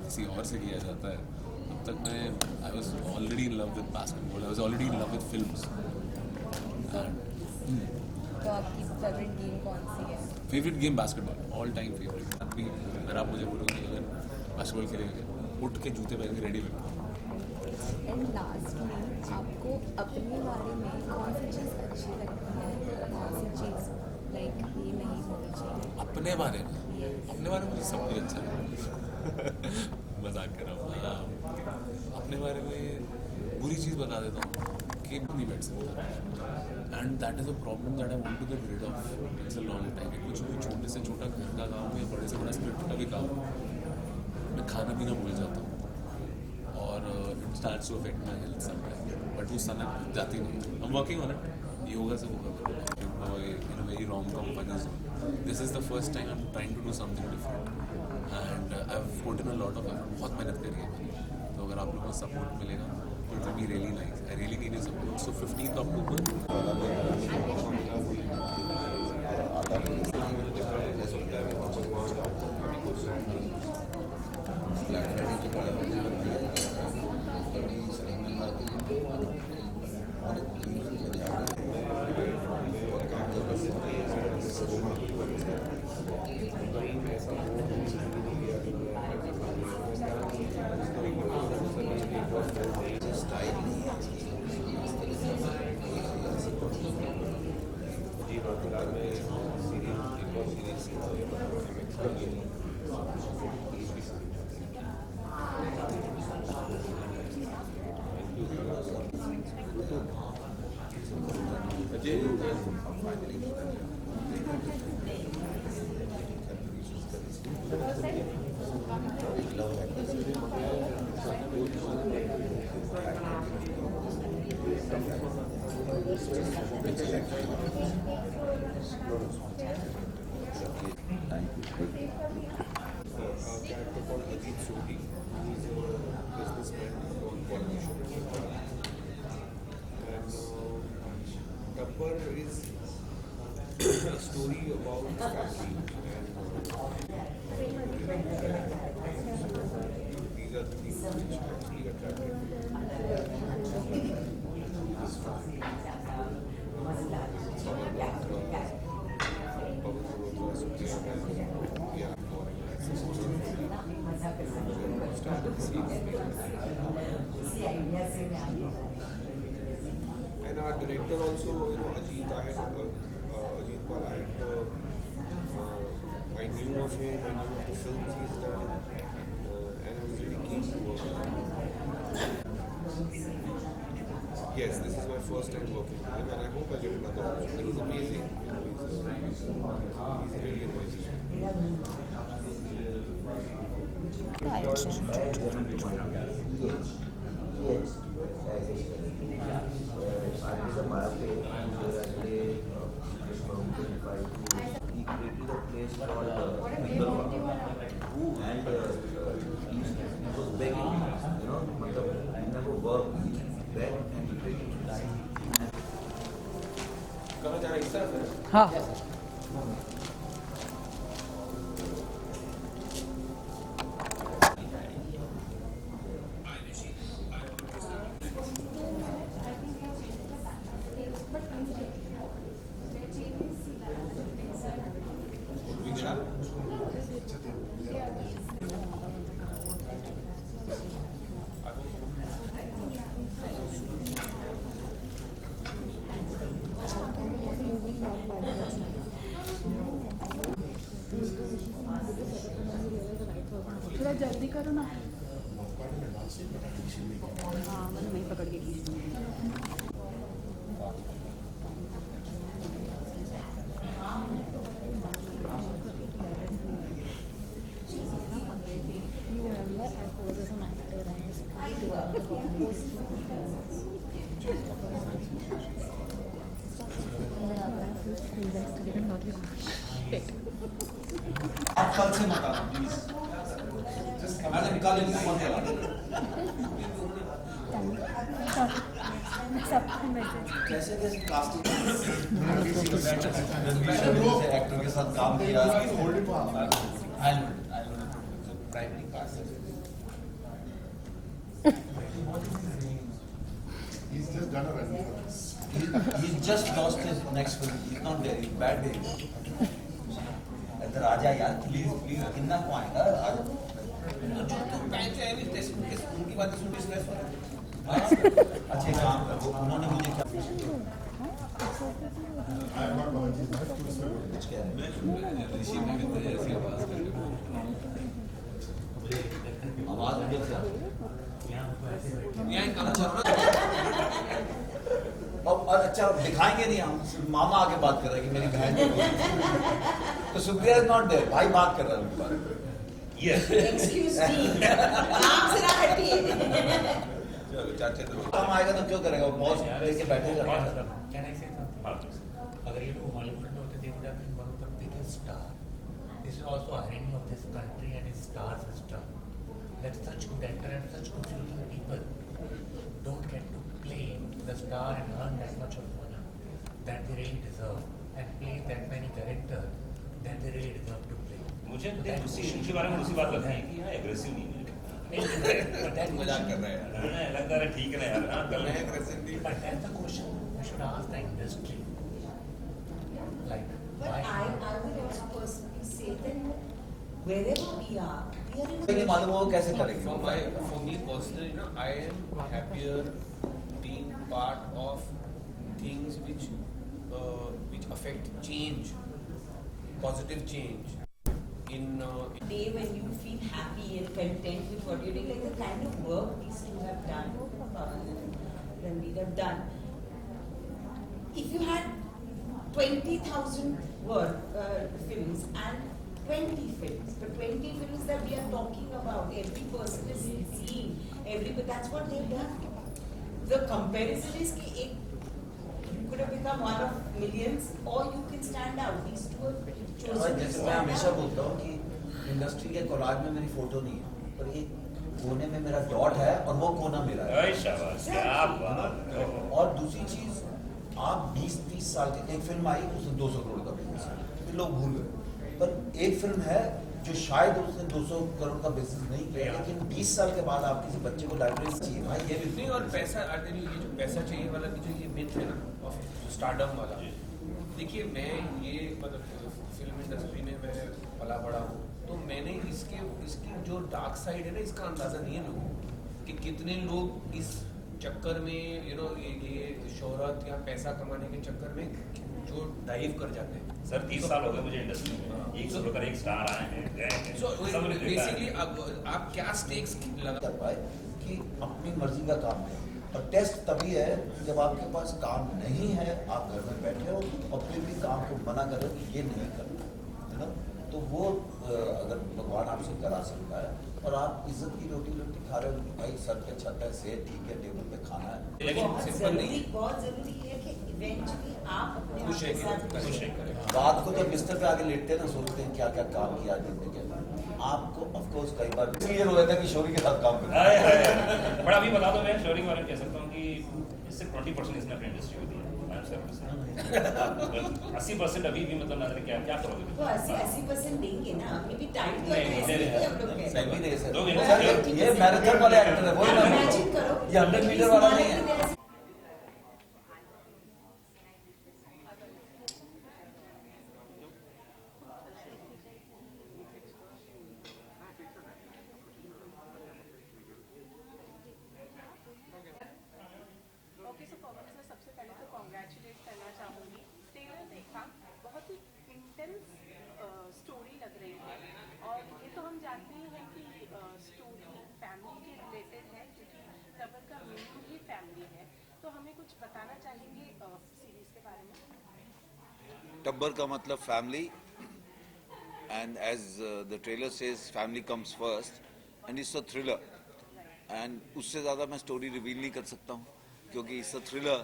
किसी और से किया जाता है, तब तक मैं I was already in love with basketball, I was already in love with films. तो आपकी फेवरेट गेम कौन सी है? Favourite game basketball, all time favourite. अभी अगर आप मुझे बोलोगे अगर बास्केटबॉल खेलेंगे, उठ के जूते पहन के रेडी बैठो। एंड लास्ट में आपको अपने बारे में कौन सी चीज़ अच्छी लगती है, कौन सी चीज़ लाइक ये नहीं होनी चाहिए? अपने बारे में मुझे सब कुछ अच्छा है। मजाक कर रहा हूँ। अपने बारे में बुरी चीज़ बता देता हूँ कि नहीं बैठ सकता, and that is a problem that I want to get rid of. It's a long time. कुछ भी छोटे से छोटा घर का काम या बड़े से बड़ा स्क्रिप्ट का भी काम, मैं खाना पीना भूल जाता हूँ और it starts to affect my health sometime, but वो सनक जाती नहीं। I am working on it. Yoga से होगा in a very rom-com funny zone. This is the first time I'm trying to do something different and I've put in a lot of effort. बहुत मेहनत करी है मैंने, तो अगर आप लोगों को सपोर्ट मिलेगा तो it will be really nice. I really need your support. So 15th October character called Ajit Sodhi, who is a businessman on politician. And Gabbar is a story about family. And these are the things which actually attracted me. And our director also, Ajit, Ajit Pal, I knew of him, I knew of the films he's done, and I was really keen to work with him. Yes, this is my first time working with him, and I hope I get another opportunity. He's amazing. He's really amazing. He created a place called Mingalwa, and he was begging, he never worked, he begged and he created time. हाँ थोड़ा जल्दी करो ना। हाँ मैंने वहीं पकड़ के खींच दूँगी। आप कल से मत आना प्लीज। मैंने निकाल लिया फोन वाला। कैसे कैसे कास्टिंग एक्टर के साथ काम किया। Primary pass What is his name? He's just done a run. He's just lost his next film. He's not there. He's bad day. राजा यार प्लीज प्लीज कितना को आएगा उनकी बातें सुन के स्ट्रेस हो रहा है। अच्छा एक काम करो उन्होंने मुझे क्या I'm not going to कुछ कह रहे हैं ऋषि ने भी तो ऐसी आवाज कर आवाज अंदर से यहाँ काम चल रहा अब अच्छा दिखाएंगे नहीं हम मामा आके बात कर रहे हैं कि मेरी बहन तो सुप्रिया इज नॉट देयर भाई बात कर रहा है उनके बारे में Excuse me. नाम से ना हटिए. चलो चाचा काम आएगा तो क्यों करेगा वो बॉस लेके बैठेगा Can I say something? अगर ये लोग हॉलीवुड में होते they would have been one of the biggest star. This is also irony of this country and its star system. That such good actor and such good looking people don't get to play the star and earn that much of money that they really deserve and play that many characters that they really deserve to play. मुझे उसी बारे में उसी बात लगती है कि यहाँ एग्रेसिव नहीं है But that मजाक कर रहा है यार लगता है ठीक है ना यार हाँ कल मैं aggressive नहीं But that's the question we should ask the industry. Like, But why? I would also personally say that wherever we are in नहीं मालूम वो कैसे करेंगे For me personally, I am happier being part of things which affect change, positive change. In day when you feel happy and content with what you're doing, like the kind of work these two have done, Pawan and Ranveer have done. If you had 20,000 films and 20 films, the 20 films that we are talking about, every person is seeing, but that's what they've done. The comparison is that you could have become one of millions or you can stand out. These two have chosen to जैसे मैं stand हमेशा out. बोलता हूँ कि industry के collage में मेरी photo नहीं है पर एक कोने में मेरा डॉट है और वो कोना मेरा है अरे शाबाश क्या बात और दूसरी चीज आप 20-30 साल के एक फिल्म आई उसने 200 करोड़ का बिजनेस फिर लोग भूल गए पर एक फिल्म है जो शायद उसने 200 करोड़ का बिजनेस नहीं किया लेकिन 20 साल के बाद आप किसी बच्चे को लाइब्रेरी चाहिए भाई ये भी नहीं और पैसा ये जो पैसा चाहिए वाला की जो ये मिथ है ना स्टारडम वाला देखिए मैं ये मतलब फिल्म इंडस्ट्री में मैं पला बड़ा हूँ तो मैंने इसकी जो डार्क साइड है ना इसका अंदाजा नहीं है लोगों को कि कितने लोग इस चक्कर में ये शोहरत या पैसा कमाने के चक्कर में जो डाइव कर जाते हैं सर 30 साल हो गए मुझे इंडस्ट्री में एक से होकर एक स्टार आए हैं गए हैं सो सब ने देखा है। बेसिकली आप क्या स्टेक्स लगा कर पाए कि अपनी मर्जी का काम करें और टेस्ट तभी है जब आपके पास काम नहीं है आप घर में बैठे हो और फिर भी काम को मना कर रहे हो कि ये नहीं करना है ना तो वो अगर भगवान आपसे करा सकता है और आप इज्जत की रोटी खा रहे हो कि भाई सर पे छत है सेहत ठीक है टेबल पे खाना है बहुत जरूरी है कि इवेंचुअली आप अपने खुश है आप के साथ खुश है रात को जब बिस्तर पे आके लेटते हैं ना सोचते हैं क्या क्या काम किया जिंदगी के आपको ऑफ कोर्स कई बार क्लियर हो जाता है कि शोरी के साथ काम करना हाय हाय बट अभी बता दो मैं शोरी के बारे में कह सकता हूँ कि इससे 20% इसने अपनी इंडस्ट्री को दिया 80% अभी भी मतलब नजर क्या क्या करोगे तो 80% देंगे ना अभी भी टाइम तो नहीं, ऐसे नहीं, नहीं कि हम लोग कह सही भी नहीं सर दोगे ना? ये मैराथन वाले एक्टर है वही मैं बोल रहा इमेजिन हूँ। करो ये 100 मीटर वाला नहीं है ओके सो पवन सर सबसे पहले तो कॉन्ग्रेचुलेट करना चाहूँगी ट्रेलर देखा बहुत ही इंटेंस स्टोरी लग रही है और ये तो हम जानते ही हैं कि स्टोरी फैमिली के रिलेटेड है क्योंकि टब्बर का मीनिंग ही फैमिली है तो हमें कुछ बताना चाहेंगे सीरीज के बारे में टब्बर का मतलब family and as the trailer says family comes first and it's a thriller and उससे ज़्यादा मैं स्टोरी रिवील नहीं कर सकता हूँ क्योंकि it's a thriller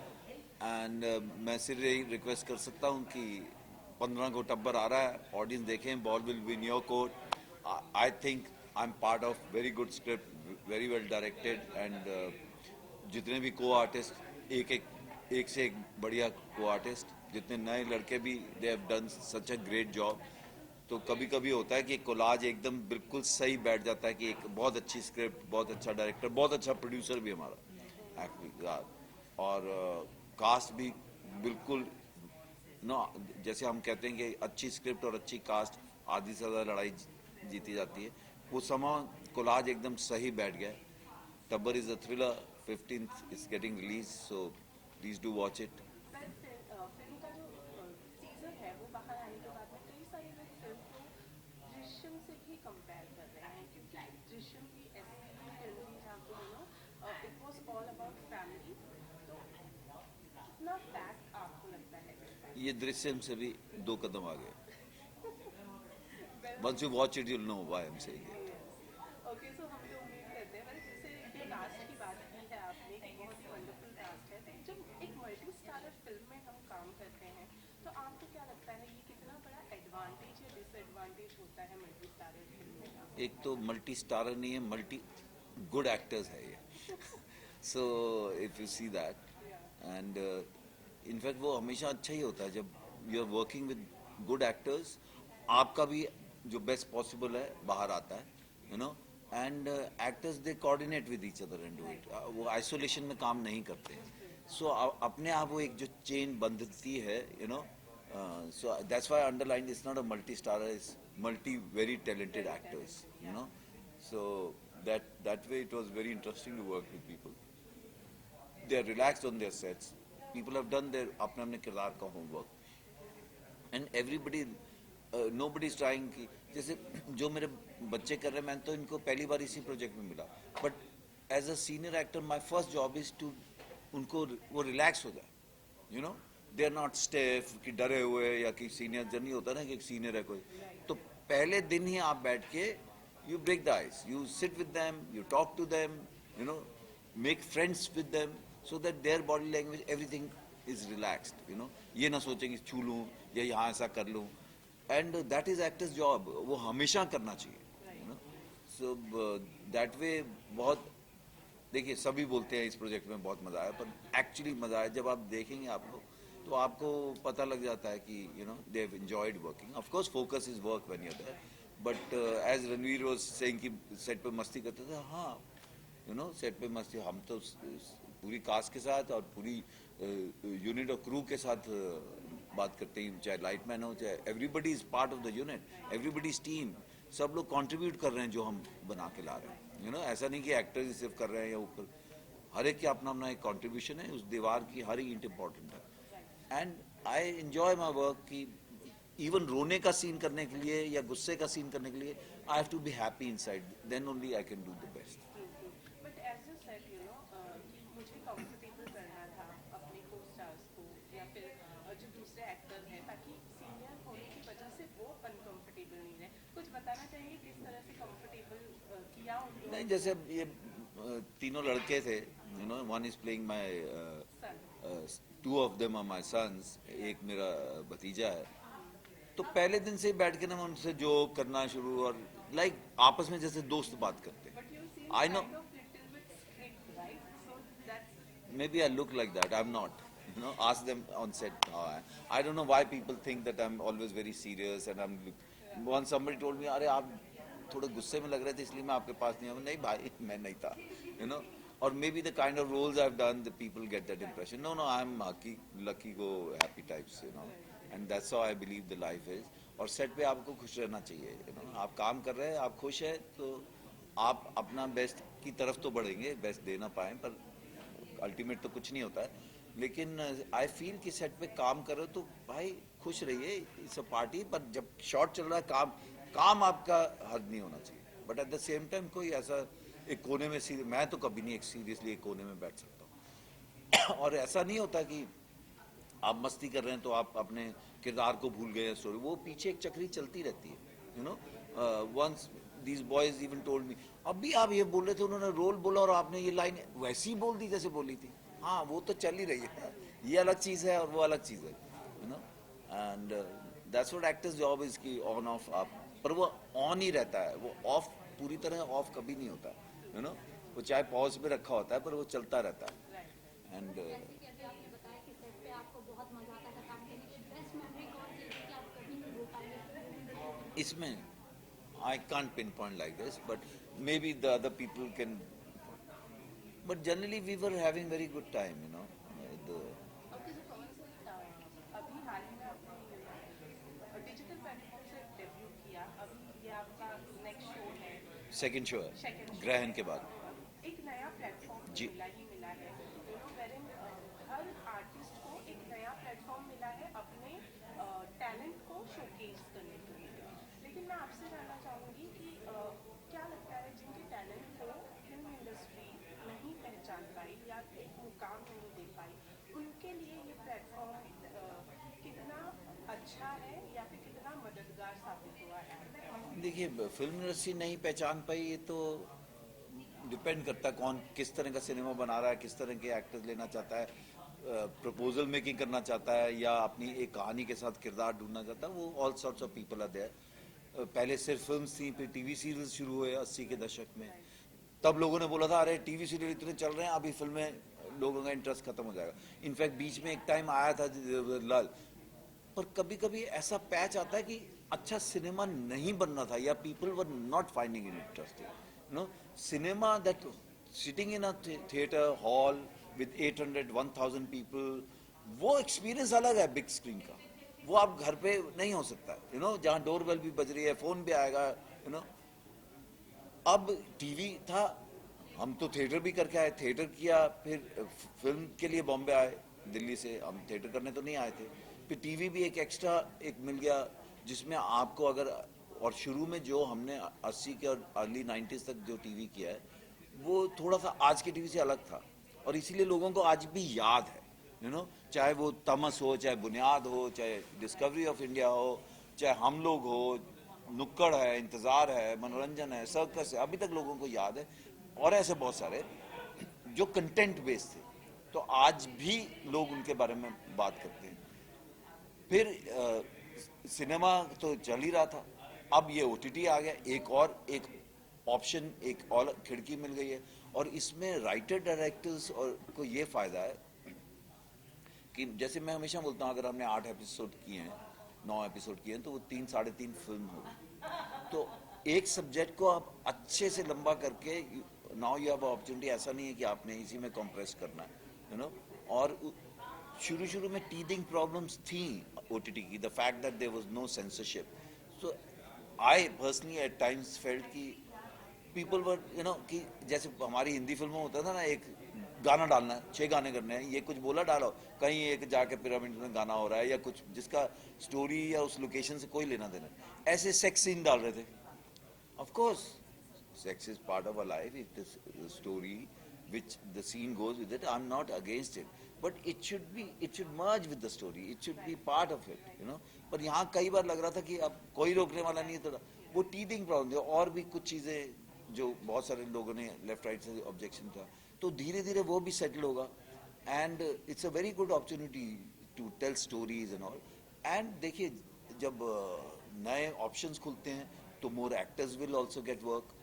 and मैं सिर्फ यही रिक्वेस्ट कर सकता हूँ कि 15 को टब्बर आ रहा है ऑडियंस देखें ball will win your court I think I am part of very good script very well directed and जितने भी को आर्टिस्ट एक से एक बढ़िया को आर्टिस्ट जितने नए लड़के भी they have done such a great job तो कभी कभी होता है कि कोलाज एकदम बिल्कुल सही बैठ जाता है कि एक बहुत अच्छी स्क्रिप्ट, बहुत अच्छा डायरेक्टर, बहुत अच्छा प्रोड्यूसर भी हमारा एक्टिंग, और कास्ट भी बिल्कुल नो, जैसे हम कहते हैं कि अच्छी स्क्रिप्ट और अच्छी कास्ट आधी से ज़्यादा लड़ाई जीती जाती है, वो समय कोलाज एकदम सही बैठ गया. टब्बर is a thriller, 15th is getting released, so please do watch it. Film का जो टीजर है वो बाहर आने के बाद में कई सारे लोग फिल्म को दृश्यम से भी कंपेयर कर रहे हैं, क्योंकि दृश्यम भी ऐसी फिल्म थी जहाँ पे it was all about family. तो कितना फैक्ट आपको लगता है ये दृश्यम से भी 2 कदम आगे. Once you watch it, you'll know why I'm saying it. Okay, so हम लोग उम्मीद करते हैं, जैसे ये कास्ट की बात की है आपने कि बहुत ही वंडरफुल कास्ट है, तो जब एक मल्टी स्टारर फिल्म में हम काम करते हैं तो आपको क्या लगता है ये कितना बड़ा एडवांटेज या डिसएडवांटेज होता है मल्टी स्टारर फिल्म का? एक तो मल्टी स्टारर नहीं है, मल्टी गुड एक्टर्स है ये. So if you see that, and in fact वो हमेशा अच्छा ही होता है जब you are working with good actors. आपका भी जो बेस्ट पॉसिबल है बाहर आता है, you know. And actors they coordinate with each other and do it. वो आइसोलेशन में काम नहीं करते. सो अपने आप वो एक जो चेन बंधती है, you no. So that's why I underlined it's not a multi-starrer, it's multi very talented actors, you know. So that way it was very interesting to work with people. They are relaxed on their sets. People have done their अपने किरदार का homework, and everybody nobody is trying कि जैसे जो मेरे बच्चे कर रहे हैं, मैं तो इनको पहली बार इसी प्रोजेक्ट में मिला, but as a senior actor my first job is to उनको वो रिलैक्स हो जाए, you know. They are not stiff कि डरे हुए, या कि सीनियर जन नहीं होता ना कि एक सीनियर है कोई, तो पहले दिन ही आप बैठ के you break the ice, you sit with them, you talk to them, you know, make friends with them, so that their body language everything is relaxed, you know. ये ना सोचें कि छू लूँ या यहाँ ऐसा कर लूँ, and that is actors job, वो हमेशा करना चाहिए, you know. So that way बहुत, देखिए सभी बोलते हैं इस प्रोजेक्ट में बहुत मज़ा आया, पर एक्चुअली मज़ा आया जब आप देखेंगे आप लोग तो आपको पता लग जाता है कि you know they have enjoyed working. Of course focus is work when you are there, but as Ranveer was saying कि सेट पे मस्ती करते थे. हाँ, यू नो, सेट पे मस्ती हम तो पूरी कास्ट के साथ और पूरी यूनिट और क्रू के साथ बात करते हैं, चाहे लाइटमैन हो, चाहे everybody is part of the unit, everybody is team. सब लोग कंट्रीब्यूट कर रहे हैं जो हम बना के ला रहे हैं, यू नो. ऐसा नहीं कि एक्टर्स ही सिर्फ कर रहे हैं या ऊपर, हर एक का अपना अपना एक कॉन्ट्रीब्यूशन है. उस दीवार की हर ईंट इम्पॉर्टेंट है. And I enjoy my work कि इवन रोने का सीन करने के लिए या गुस्से का सीन करने के लिए I have to be happy inside, then only I can do the best. But as you said, you know, कि मुझे कंफर्टेबल करना था अपने को स्टार्स को या फिर जो दूसरे एक्टर हैं, ताकि सीनियर होने की वजह से वो अनकंफर्टेबल नहीं रहे. कुछ बताना चाहिए किस तरह से कंफर्टेबल किया उनको? नहीं, जैसे अब ये तीनों लड़के थे, you know, one is playing my, two of them are my sons, एक मेरा भतीजा है. तो पहले दिन से ही बैठ के ना मैं उनसे जोक करना शुरू, और लाइक आपस में जैसे दोस्त बात करते. I know maybe I look like that, I'm not, you know. Ask them on set. I don't know why people think that I'm always very serious and I'm, once somebody told me, अरे आप थोड़े गुस्से में लग रहे थे इसलिए मैं आपके पास नहीं आया. नहीं भाई, मैं नहीं था, you know. Or maybe the kind of roles I've done, the people get that impression. No, I'm lucky go happy types, you know. And that's how I believe the life is. और set पे आपको खुश रहना चाहिए, you know. आप काम कर रहे हैं, आप खुश हैं, तो आप अपना बेस्ट की तरफ तो बढ़ेंगे, बेस्ट दे ना पाएं, पर अल्टीमेट तो कुछ नहीं होता है. लेकिन आई फील कि सेट पे काम कर रहे हो तो भाई खुश रहिए, इट्स अ पार्टी. पर जब शॉट चल रहा है, काम आपका हद नहीं होना चाहिए. But at the same time कोई ऐसा एक कोने में मैं तो कभी नहीं एक सीरियसली एक कोने में बैठ सकता हूँ. और ऐसा नहीं होता कि आप मस्ती कर रहे हैं तो आप अपने किरदार को भूल गए, स्टोरी, वो पीछे एक चक्री चलती रहती है, you know. Once these boys even told me, अभी आप ये बोल रहे थे, उन्होंने रोल बोला और आपने ये लाइन वैसी ही बोल दी जैसे बोली थी. हाँ, वो तो चल ही रही है, ये अलग चीज़ है और वो अलग चीज़ है, you know. And that's what actors job is की ऑन ऑफ आप, पर वो ऑन ही रहता है, वो ऑफ पूरी तरह ऑफ कभी नहीं होता, यू नो. वो चाहे पॉज पे रखा होता है पर वो चलता रहता है. एंड इसमें I can't pinpoint like this, but maybe the other people can. But generally, we were having very good time, you know. The, okay so Pawan sir अभी हाल ही में आपने डिजिटल प्लेटफॉर्म से डेब्यू किया, अभी ये आपका नेक्स्ट शो है, second show है, सेकंड ग्रहण के बाद. एक नया प्लेटफॉर्म जी. मिला है यू नो वेरिन हर आर्टिस्ट को एक नया प्लेटफॉर्म मिला है अपने टैलेंट को शोकेस करने के लिए, लेकिन मैं आपसे जानना चाहूँगी कि क्या लगता है जिनके टैलेंट को फिल्म इंडस्ट्री नहीं पहचान पाई या एक मुकाम नहीं दे पाई, उनके लिए ये प्लेटफॉर्म कितना अच्छा है या फिर कितना मददगार साबित हुआ है? देखिए, फिल्म इंडस्ट्री नहीं पहचान पाई, ये तो डिपेंड करता है कौन किस तरह का सिनेमा बना रहा है, किस तरह के एक्टर्स लेना चाहता है, प्रपोजल मेकिंग करना चाहता है या अपनी एक कहानी के साथ किरदार ढूंढना चाहता है. वो all sorts of people are there. पहले सिर्फ फिल्म्स थी, फिर टीवी सीरियल्स शुरू हुए 80 के दशक में. तब लोगों ने बोला था अरे टीवी सीरियल इतने चल रहे हैं, अभी फिल्में लोगों का इंटरेस्ट खत्म हो जाएगा. इनफैक्ट बीच में एक टाइम आया था लाल, पर कभी कभी ऐसा पैच आता है कि अच्छा सिनेमा नहीं बनना था या people were not finding it interesting. No cinema that sitting in a theatre hall with 800-1000 people, वो एक्सपीरियंस अलग है बिग स्क्रीन का. वो आप घर पे नहीं हो सकता, यू नो, जहाँ डोरबेल भी बज रही है, फोन भी आएगा, यू नो. अब टीवी था, हम तो थिएटर भी करके आए, थिएटर किया, फिर फिल्म के लिए बॉम्बे आए दिल्ली से. हम थिएटर करने तो नहीं आए थे. फिर टीवी भी एक एक्स्ट्रा एक मिल गया जिसमें आपको अगर, और शुरू में जो हमने 80 के और अर्ली 90s तक जो टीवी किया है वो थोड़ा सा आज के टीवी से अलग था, और इसीलिए लोगों को आज भी याद है, यू नो. चाहे वो तमस हो, चाहे बुनियाद हो, चाहे डिस्कवरी ऑफ इंडिया हो, चाहे हम लोग हो, नुक्कड़ है, इंतजार है, मनोरंजन है, सर्कस है, अभी तक लोगों को याद है. और ऐसे बहुत सारे जो कंटेंट बेस्ड थे, तो आज भी लोग उनके बारे में बात करते हैं. फिर सिनेमा तो चल ही रहा था, अब ये OTT आ गया, एक ऑप्शन, एक और खिड़की मिल गई है. और इसमें राइटर डायरेक्टर्स और को ये फायदा है कि जैसे मैं हमेशा बोलता हूँ, अगर हमने 8 एपिसोड किए हैं, 9 एपिसोड किए हैं, तो वो 3-3.5 फिल्म होगी. तो एक सब्जेक्ट को आप अच्छे से लंबा करके नाउ यू हैव अपॉर्चुनिटी. ऐसा नहीं है कि आपने इसी में कंप्रेस करना है, यू नो. और शुरू में टीदिंग प्रॉब्लम्स थी OTT की, the fact that there was no censorship. So I personally at times felt कि पीपल वर, यू नो, कि जैसे हमारी हिंदी फिल्मों होता था ना, एक गाना डालना है, 6 गाने करने हैं, ये कुछ बोला डालो, कहीं एक जाके पिरामिड में गाना हो रहा है या कुछ जिसका स्टोरी या उस लोकेशन से कोई लेना देना. ऐसे सेक्स सीन डाल रहे थे. Of course sex is part of our life. It is the story which the scene goes with it. I'm not against it, but it should merge with the story. It should be part of it, you know. पर यहाँ कई बार लग रहा था कि अब कोई रोकने वाला नहीं है. तो वो टीदिंग प्रॉब्लम थी, और भी कुछ चीजें जो बहुत सारे लोगों ने लेफ्ट राइट से ऑब्जेक्शन था, तो धीरे धीरे वो भी सेटल होगा. And it's a very good opportunity to tell stories and all. And देखिए, जब नए ऑप्शंस खुलते हैं तो more actors will also get work.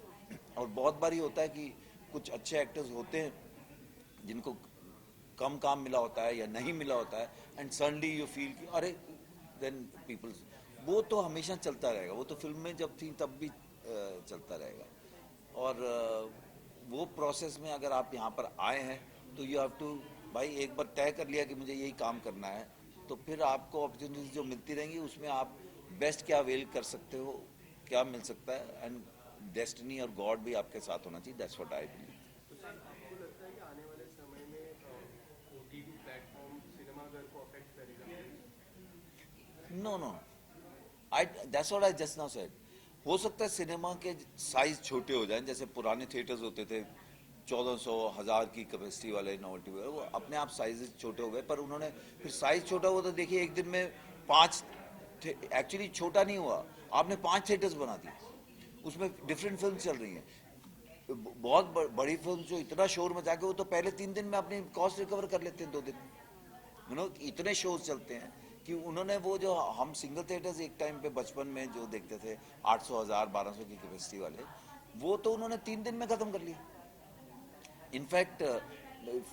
और बहुत बार ये होता है कि कुछ अच्छे एक्टर्स होते हैं जिनको कम काम मिला होता है या नहीं मिला होता है, एंड सडनली यू फील कि अरे, देन पीपल, वो तो हमेशा चलता रहेगा. वो तो फिल्म में जब थी तब भी चलता रहेगा. और वो प्रोसेस में अगर आप यहाँ पर आए हैं तो यू हैव टू, भाई एक बार तय कर लिया कि मुझे यही काम करना है, तो फिर आपको अपॉर्चुनिटीज जो मिलती रहेंगी उसमें आप बेस्ट क्या अवेल कर सकते हो, क्या मिल सकता है. एंड डेस्टिनी और गॉड भी आपके साथ होना चाहिए. That's what I believe. तो सर, आपको लगता है कि आने वाले समय में OTT प्लेटफॉर्म सिनेमाघर को अफेक्ट करेगा? No, that's what I just now said. हो सकता है सिनेमा के साइज छोटे हो जाएं, जैसे पुराने थिएटर्स होते थे 1400-1000 की कैपेसिटी वाले नोवेल्टी, वो अपने आप साइज छोटे हो गए. पर उन्होंने फिर साइज छोटा हुआ तो देखिए एक दिन में 5, एक्चुअली छोटा नहीं हुआ, आपने 5 थिएटर्स बना दिए, उसमें डिफरेंट फिल्म चल रही हैं. बहुत बड़ी फिल्म जो इतना शोर मचा के, वो तो पहले 3 दिन में अपनी कॉस्ट रिकवर कर लेते हैं 2 दिन, यू नो. इतने शोज चलते हैं कि उन्होंने वो जो हम सिंगल थिएटर्स एक टाइम पे बचपन में जो देखते थे 800-1000-1200 की कैपेसिटी वाले, वो तो उन्होंने 3 दिन में खत्म कर लिया. इनफैक्ट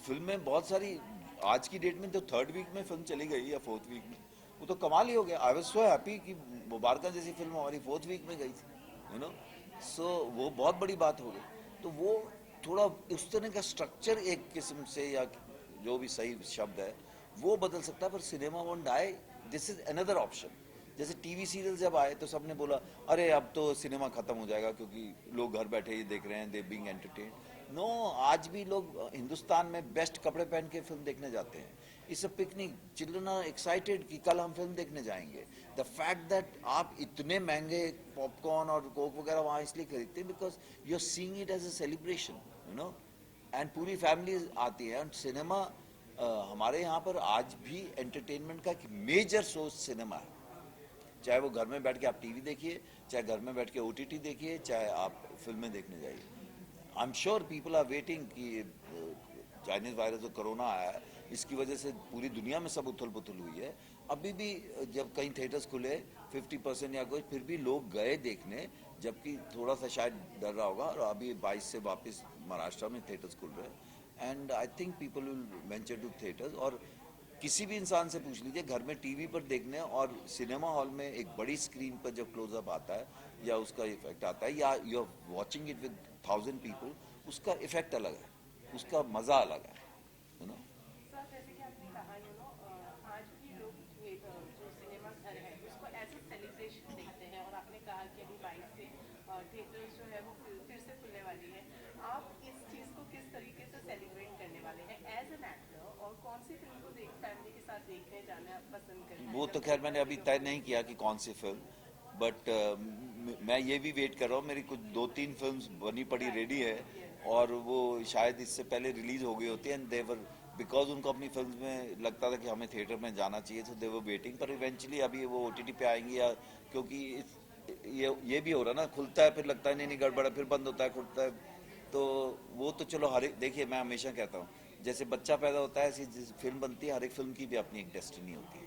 फिल्में बहुत सारी आज की डेट में तो 3rd वीक में फिल्म चली गई या 4th वीक में, वो तो कमाल ही हो गया। आई वाज सो हैप्पी कि मुबारका जैसी फिल्म हमारी 4th वीक में गई थी, यू नो। सो वो बहुत बड़ी बात हो गई। तो वो थोड़ा उस तरह का स्ट्रक्चर एक किस्म से, या जो भी सही शब्द है वो बदल सकता है, पर cinema won't die. This is another option. जैसे टीवी सीरियल जब आए तो सबने बोला अरे अब तो सिनेमा खत्म हो जाएगा क्योंकि लोग घर बैठे ही देख रहे हैं, दे बीइंग एंटरटेन। नो, आज भी लोग हिंदुस्तान में बेस्ट कपड़े पहन के फिल्म देखने जाते हैं। It's a picnic. Children are excited कि कल हम फिल्म देखने जाएंगे। द फैक्ट दैट आप इतने महंगे पॉपकॉर्न और कोक वगैरह वहाँ इसलिए खरीदते हैं because you are seeing it as a celebration, you know, and पूरी फैमिली आती है। एंड सिनेमा हमारे यहाँ पर आज भी एंटरटेनमेंट का एक मेजर सोर्स सिनेमा है। चाहे वो घर में बैठ के आप टीवी देखिए, चाहे घर में बैठ के ओटीटी देखिए, चाहे आप फिल्में देखने जाइए। I am sure people are waiting कि चाइनीज वायरस जो कोरोना आया है इसकी वजह से पूरी दुनिया में सब उथल पुथल हुई है। अभी भी जब कहीं थिएटर्स खुले 50% या कुछ, फिर भी लोग गए देखने, जबकि थोड़ा सा शायद डर रहा होगा। और अभी 22 से वापस महाराष्ट्र में थिएटर्स खुल रहे हैं and I think people will venture to theatres. और किसी भी इंसान से पूछ लीजिए, घर में टीवी पर देखने और सिनेमा हॉल में एक बड़ी स्क्रीन पर जब क्लोजअप आता है या उसका इफेक्ट आता है, या you are watching it with 1000 people, उसका इफेक्ट अलग है, उसका मजा अलग है, यू नो। सर जैसे कि आपने कहा आज भी लोग जो सिनेमा घर है उसको एज ए सेलिब्रेशन देखते हैं, और आपने कहा कि अभी 22 से थिएटर्स जो है वो फिर से खुलने वाली है। आप इस चीज़ को किस तरीके से सेलिब्रेट करने वाले हैं एज एन एक्टर, और कौन सी फिल्म को फैमिली के साथ देखने जाना आप पसंद करें? वो तो खैर मैंने अभी तय नहीं किया कि कौन सी फिल्म, बट मैं ये भी वेट कर रहा हूँ। मेरी कुछ 2-3 फिल्म्स बनी पड़ी रेडी है और वो शायद इससे पहले रिलीज हो गई होती है, एंड देवर बिकॉज उनको अपनी फिल्म में लगता था कि हमें थिएटर में जाना चाहिए, तो देवर वेटिंग। पर इवेंचुअली अभी वो ओटीटी पे आएंगी, या क्योंकि ये भी हो रहा ना, खुलता है फिर लगता है नहीं गड़बड़ है, फिर बंद होता है, खुलता है। तो वो तो चलो हर एक, देखिए मैं हमेशा कहता हूँ जैसे बच्चा पैदा होता है ऐसी फिल्म बनती है, हर एक फिल्म की भी अपनी एक डेस्टिनी होती है।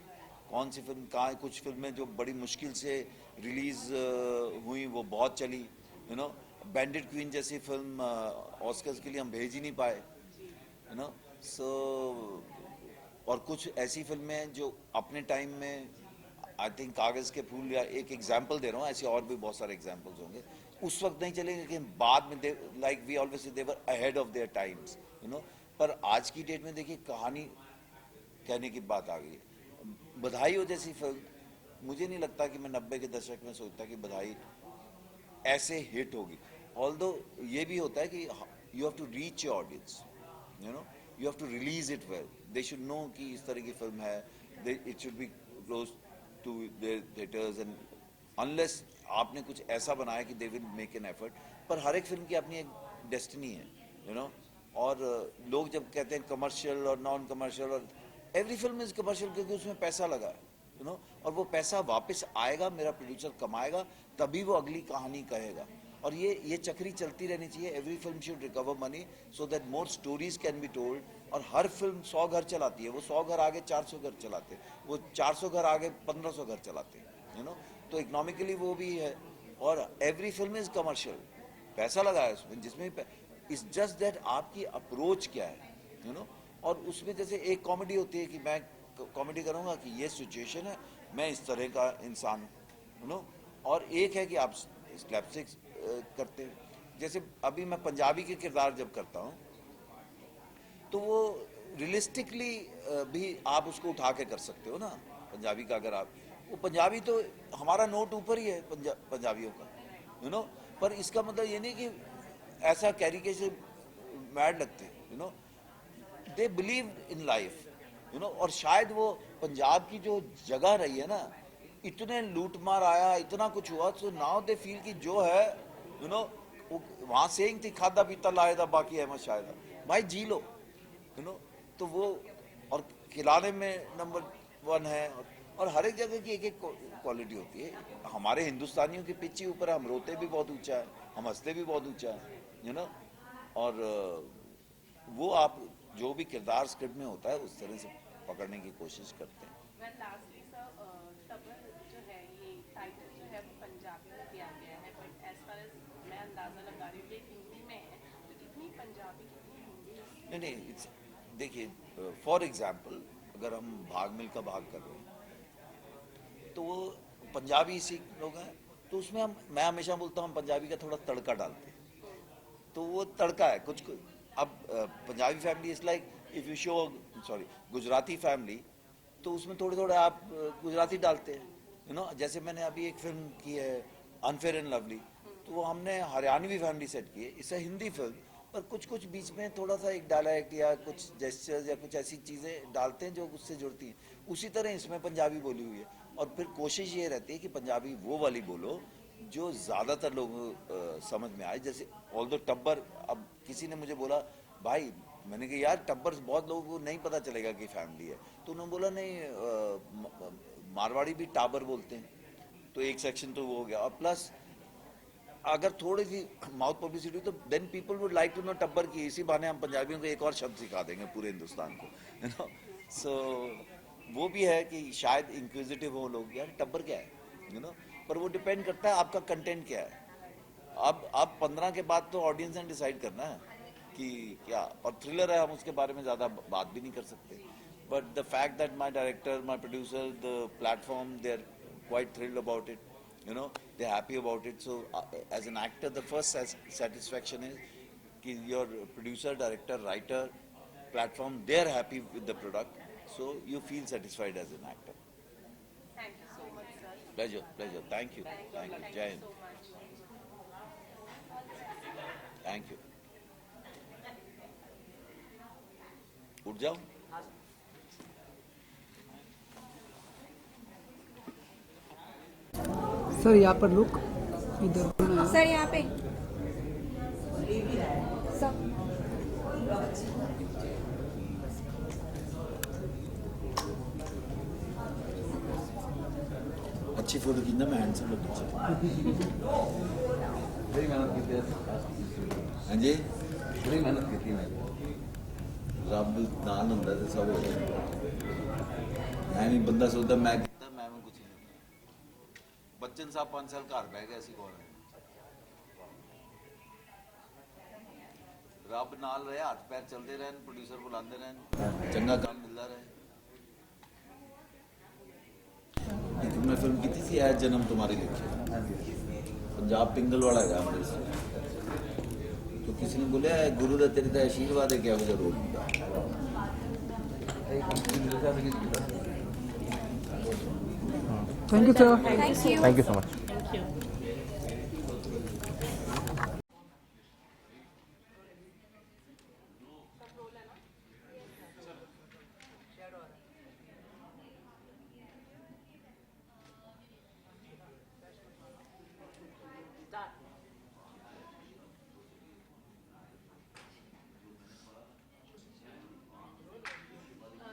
कौन सी फिल्म कहाँ, कुछ फिल्में जो बड़ी मुश्किल से रिलीज हुई वो बहुत चली, यू नो। बैंडिट क्वीन जैसी फिल्म ऑस्कर्स के लिए हम भेज ही नहीं पाए, यू नो। सो और कुछ ऐसी फिल्में हैं जो अपने टाइम में, आई थिंक कागज के फूल, या एक एग्जाम्पल दे रहा हूँ, ऐसे और भी बहुत सारे एग्जाम्पल्स होंगे, उस वक्त नहीं चलेंगे लेकिन बाद में like we always say they were ahead of their times, you know. पर आज की डेट में देखिए कहानी कहने की बात आ गई है। बधाई हो जैसी फिल्म, मुझे नहीं लगता कि मैं 90 के दशक में सोचता कि बधाई ऐसे हिट होगी। ऑल्दो ये भी होता है कि you have to reach your audience, you know, you have to release it well, they should know कि इस तरह की फिल्म है, it should be close to their theatres, and unless आपने कुछ ऐसा बनाया कि they will make an effort. पर हर एक फिल्म की अपनी एक डेस्टिनी है, यू नो। और लोग जब कहते हैं कमर्शियल और नॉन कमर्शियल, और एवरी फिल्म इज कमर्शियल क्योंकि उसमें पैसा लगा है, यू नो, और वो पैसा वापस आएगा, मेरा प्रोड्यूसर कमाएगा, तभी वो अगली कहानी कहेगा। और ये चक्री चलती रहनी चाहिए। Every film should recover money so that more stories can be told. और हर फिल्म 100 घर चलाती है, वो 100 घर आगे 400 घर चलाते हैं, वो 400 घर आगे 1500 घर चलाते हैं, यू नो। तो इकोनॉमिकली वो भी है। और एवरी फिल्म इज कमर्शियल, पैसा लगा है उसमें, जिसमें इट्स जस्ट दैट आपकी अप्रोच क्या है, यू नो। और उसमें जैसे एक कॉमेडी होती है कि मैं कॉमेडी करूँगा कि ये सिचुएशन है, मैं इस तरह का इंसान हूँ, यू नो। और एक है कि आप स्लैपस्टिक करते हैं। जैसे अभी मैं पंजाबी के किरदार जब करता हूँ तो वो रियलिस्टिकली भी आप उसको उठा के कर सकते हो ना, पंजाबी का। अगर आप वो पंजाबी तो हमारा नोट ऊपर ही है पंजाबियों का, यू नो। पर इसका मतलब ये नहीं कि ऐसा कैरिकेचर मैड लगते, you know. They believe in life, you know. और शायद वो पंजाब की जो जगह रही है ना, इतने लूटमार आया, इतना कुछ हुआ, तो नाउ दे फील कि जो है, यू नो, वहाँ सेइंग थी खादा पीता लाएदा बाकी अहमद शायदा, भाई जी लो, यू नो। तो वो और खिलाने में नंबर 1 है। और हर एक जगह की एक एक क्वालिटी होती है। हमारे हिंदुस्तानियों के पिच ही ऊपर हम रोते भी बहुत ऊंचा है, हम हंसते भी बहुत ऊंचा है, यू नो। और वो आप जो भी किरदार स्क्रिप्ट में होता है उस तरह से पकड़ने की कोशिश करते हैं। लास्टली सर, तब्बल जो है ये टाइटल जो है वो पंजाबी में दिया गया है, बट एज फार एज मैं अंदाज़ा लगा रही हूँ ये हिंदी में है, तो कितनी पंजाबी कितनी हिंदी? नहीं, देखिए फॉर एग्जाम्पल अगर हम भाग मिल्खा भाग कर रहे हैं पंजाबी सिख लोग हैं, तो उसमें मैं हमेशा बोलता हूँ हम पंजाबी का थोड़ा तड़का डालते हैं, तो वो तड़का है कुछ। अब Punjabi family is like if you show sorry Gujarati family, तो उसमें थोड़े थोड़े आप गुजराती डालते हैं, यू नो। जैसे मैंने अभी एक फिल्म की है अनफेयर एंड लवली, तो वो हमने हरियाणवी फैमिली सेट की है, इससे हिंदी फिल्म, पर कुछ कुछ बीच में थोड़ा सा एक डायलैक्ट या कुछ जेस्चर्स या कुछ ऐसी चीज़ें डालते हैं जो उससे जुड़ती हैं। उसी तरह इसमें पंजाबी बोली हुई है, और फिर कोशिश ये रहती है कि पंजाबी वो वाली बोलो जो ज़्यादातर लोग समझ में आए। जैसे ऑल दो टब्बर, अब किसी ने मुझे बोला भाई, मैंने कहा यार टब्बर बहुत लोगों को नहीं पता चलेगा कि फैमिली है, तो उन्होंने बोला नहीं मारवाड़ी भी टाबर बोलते हैं, तो एक सेक्शन तो वो हो गया। और प्लस अगर थोड़ी सी माउथ पब्लिसिटी तो then people would like to know Tabbar की, इसी बहाने हम पंजाबियों को एक और शब्द सिखा देंगे पूरे हिंदुस्तान को, यू नो। सो वो भी है कि शायद इंक्विजिटिव हो लोग, यार टब्बर क्या है, यू नो। पर वो डिपेंड करता है आपका कंटेंट क्या है। अब 15 के बाद तो ऑडियंस ने डिसाइड करना है कि क्या, और थ्रिलर है, हम उसके बारे में ज़्यादा बात भी नहीं कर सकते। But the fact that my director, my producer, the platform, they are quite thrilled about it, you know, they're happy about it. So as an actor, the first satisfaction is कि your producer, director, writer, platform, they're happy with the product, so you feel satisfied as an actor. Thank you so much, sir. Pleasure, pleasure. Thank you. Thank you Jai Hind. so much. Thank you. उठ जाओ। Sir यहाँ पर look इधर sir यहाँ पे सब अच्छी photo खींचना, मैं हैंडसम लगना चाहिए। बड़ी मेहनत की थी। हाँ जी, बड़ी मेहनत की थी मैं। रब नाल हुंदा ते सब हो जाता। मैं भी बंदा सोचता मैं कितना, मैं कुछ नहीं। बच्चन साहब 5 साल घर बह गए, ऐसी कौन है? रब नाल रहे, हाथ पैर चलते रहन, प्रोड्यूसर बुलाते रहन, चंगा काम मिलता रहे। एक मैं फिल्म की थी ऐ जन्म तुम्हारी लिखी, पंजाब पिंगल वाला है अमृतसर, तो किसी ने बोला गुरु का तेरे का आशीर्वाद है, क्या हो रोल होंगे। Thank you sir. Thank you so much.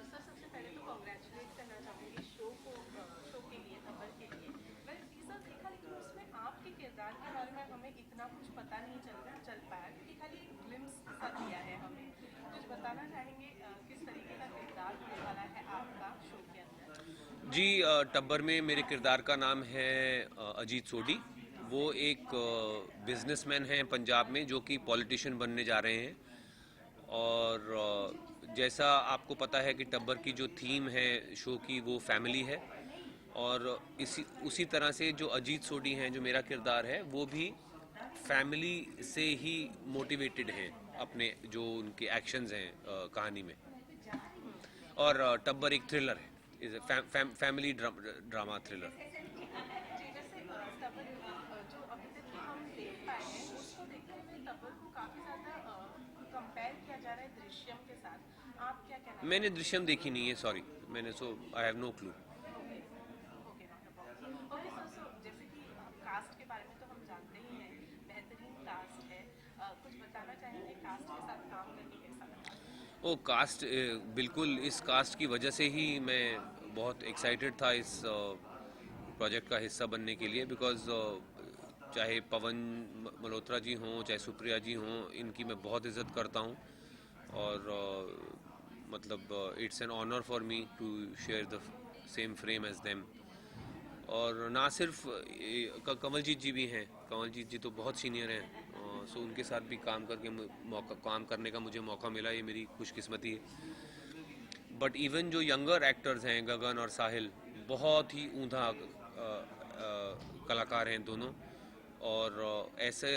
Sir सबसे पहले तो कॉन्ग्रेचुलेट करना चाहूँगी शो के लिए, खबर के लिए। मैंने टीजर देखा, लेकिन उसमें आपके किरदार के बारे में हमें इतना कुछ पता नहीं चल पाया, क्योंकि खाली ग्लिम्स सा दिया है हमें। कुछ बताना चाहेंगे किस तरीके का किरदार होने वाला है आपका शो के अंदर? जी, टब्बर में मेरे किरदार का नाम है अजीत सोडी। वो एक बिजनेसमैन हैं पंजाब में, जो कि पॉलिटिशियन बनने जा रहे हैं। और जैसा आपको पता है कि टब्बर की जो थीम है शो की, वो फैमिली है। और उसी तरह से जो अजीत सोडी हैं, जो मेरा किरदार है, वो भी फैमिली से ही मोटिवेटेड हैं अपने जो उनके एक्शंस हैं कहानी में। और टब्बर एक थ्रिलर है, इज फैमिली ड्रामा थ्रिलर। जैसे तब्बर जो अभी तक हम देख पाए हैं, उसको देखते हुए तब्बर को काफ़ी ज़्यादा कंपेयर किया जा रहा है दृश्यम के साथ। आप क्या कहना है? मैंने दृश्यम देखी नहीं है, सॉरी, मैंने I have no clue. Okay sir, जैसे कि कास्ट के बारे में तो हम जानते ही हैं, बेहतरीन कास्ट है। कुछ बताना चाहेंगे कास्ट के साथ काम करके कैसा लगा? ओ कास्ट, बिल्कुल इस कास्ट की वजह से ही मैं बहुत एक्साइटेड था इस प्रोजेक्ट का हिस्सा बनने के लिए। बिकॉज चाहे पवन मल्होत्रा जी हों, चाहे सुप्रिया जी हों, इनकी मैं बहुत इज़्ज़त करता हूँ। और मतलब it's an honour for me to share the same frame as them. और ना सिर्फ कमलजीत जी भी हैं, कमलजीत जी तो बहुत सीनियर हैं, सो उनके साथ भी काम करने का मुझे मौका मिला, ये मेरी खुशकिस्मती है। बट इवन जो यंगर एक्टर्स हैं, गगन और साहिल, बहुत ही ऊंधा कलाकार हैं दोनों, और ऐसे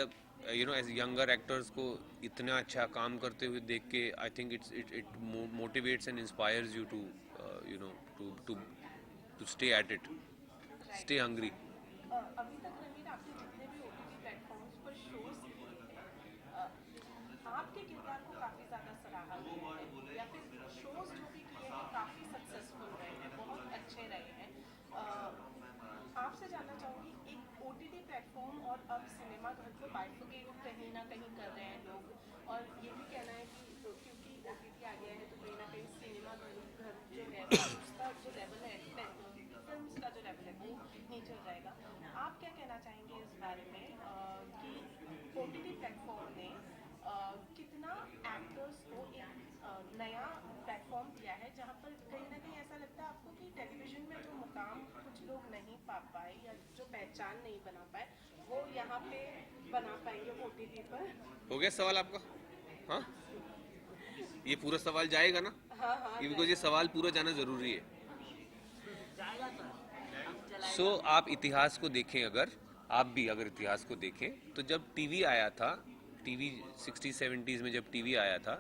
एज यंगर एक्टर्स को इतना अच्छा काम करते हुए देख के I think it motivates and inspires you to to stay at it, stay hungry. अभी तक रणवीर आपने जितने भी OTT प्लेटफॉर्म्स पर शोज किए हैं, आपके किरदार को काफ़ी ज़्यादा सराहा गया है, या फिर शोज जो भी किए हैं काफ़ी सक्सेसफुल रहे हैं, बहुत अच्छे रहे हैं। आपसे जानना चाहूँगी, एक OTT प्लेटफॉर्म और अब सिनेमा घर को बाइफिकेट कहीं ना कहीं कर रहे हैं लोग, और ये भी कहना है कि क्योंकि OTT आ गया है तो कहीं ना कहीं सिनेमा घर जो है उसका जो लेवल है, फिल्म्स का जो लेवल है वो नीचे जाएगा। आप क्या कहना चाहेंगे इस बारे में कि OTT प्लेटफॉर्म ने कितना एक्टर्स को एक नया प्लेटफॉर्म दिया है, जहाँ पर कहीं ना कहीं ऐसा लगता है आपको कि टेलीविजन में जो मुकाम कुछ लोग नहीं पा पाए या जो पहचान नहीं बना पाए वो यहाँ पे बना पाएंगे OTT पर? हो गया सवाल आपका? हाँ, ये पूरा सवाल जाएगा ना? हाँ, बिकॉज ये सवाल पूरा जाना जरूरी है। आप इतिहास को देखें, अगर इतिहास को देखें तो जब टीवी आया था, टीवी 60-70s में जब टीवी आया था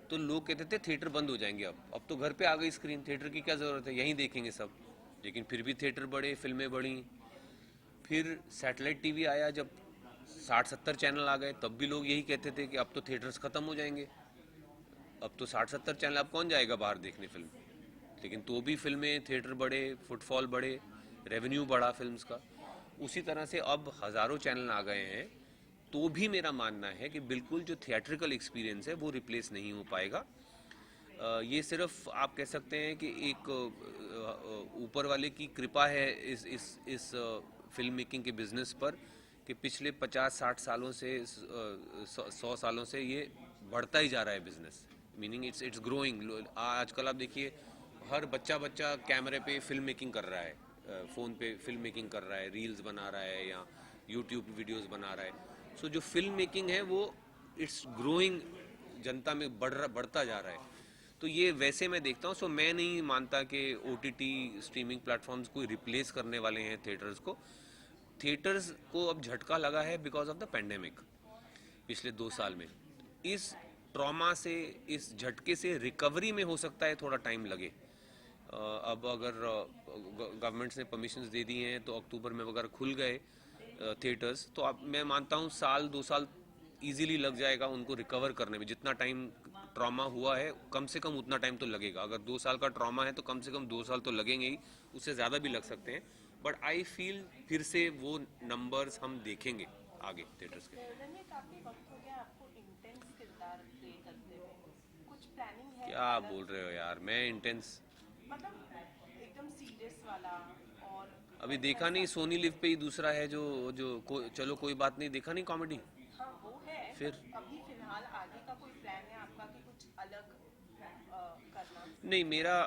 तो लोग कहते थे थिएटर बंद हो जाएंगे। अब तो घर पे आ गई स्क्रीन, थिएटर की क्या ज़रूरत है, यहीं देखेंगे सब। लेकिन फिर भी थिएटर बढ़े, फिल्में बढ़ी। फिर सैटेलाइट टीवी आया, जब 60-70 चैनल आ गए, तब भी लोग यही कहते थे कि अब तो थिएटर्स ख़त्म हो जाएंगे, अब तो 60-70 चैनल, अब कौन जाएगा बाहर देखने फिल्म। लेकिन तो भी फिल्में, थिएटर बढ़े, फुटफॉल बढ़े, रेवेन्यू बढ़ा फिल्म्स का। उसी तरह से अब हज़ारों चैनल आ गए हैं, तो भी मेरा मानना है कि बिल्कुल जो थिएट्रिकल एक्सपीरियंस है वो रिप्लेस नहीं हो पाएगा। ये सिर्फ आप कह सकते हैं कि एक ऊपर वाले की कृपा है इस फिल्म मेकिंग के बिज़नेस पर, कि पिछले 50-60 सालों से 100 सालों से ये बढ़ता ही जा रहा है बिज़नेस, मीनिंग इट्स ग्रोइंग। आजकल आप देखिए हर बच्चा कैमरे पे फिल्म मेकिंग कर रहा है, फ़ोन पे फिल्म मेकिंग कर रहा है, रील्स बना रहा है या यूट्यूब वीडियोस बना रहा है। सो जो फिल्म मेकिंग है वो इट्स ग्रोइंग, जनता में बढ़ता जा रहा है। तो ये वैसे मैं देखता हूँ। सो मैं नहीं मानता कि OTT स्ट्रीमिंग प्लेटफॉर्म्स को रिप्लेस करने वाले हैं थिएटर्स को। थिएटर्स को अब झटका लगा है बिकॉज ऑफ द पेंडेमिक पिछले 2 साल में। इस ट्रॉमा से, इस झटके से रिकवरी में हो सकता है थोड़ा टाइम लगे। अब अगर गवर्नमेंट्स ने परमिशंस दे दी हैं तो अक्टूबर में अगर खुल गए थिएटर्स, तो अब मैं मानता हूँ 1-2 साल इजीली लग जाएगा उनको रिकवर करने में। जितना टाइम ट्रॉमा हुआ है कम से कम उतना टाइम तो लगेगा। अगर 2 साल का ट्रॉमा है तो कम से कम 2 साल तो लगेंगे ही, उससे ज़्यादा भी लग सकते हैं। बट आई फील फिर से वो नंबर्स हम देखेंगे आगे थिएटर्स के। काफी वक्त हो गया आपको इंटेंस किरदार प्ले करते हुए, कुछ प्लानिंग है? क्या बोल रहे हो यार, मैं इंटेंस, मतलब एकदम सीरियस वाला? और अभी देखा नहीं, सोनी लिव पे ही दूसरा है जो चलो कोई बात नहीं, देखा नहीं कॉमेडी। हाँ वो है, फिर अभी फिलहाल आगे का कोई प्लान है आपका कि कुछ अलग करना? नहीं, मेरा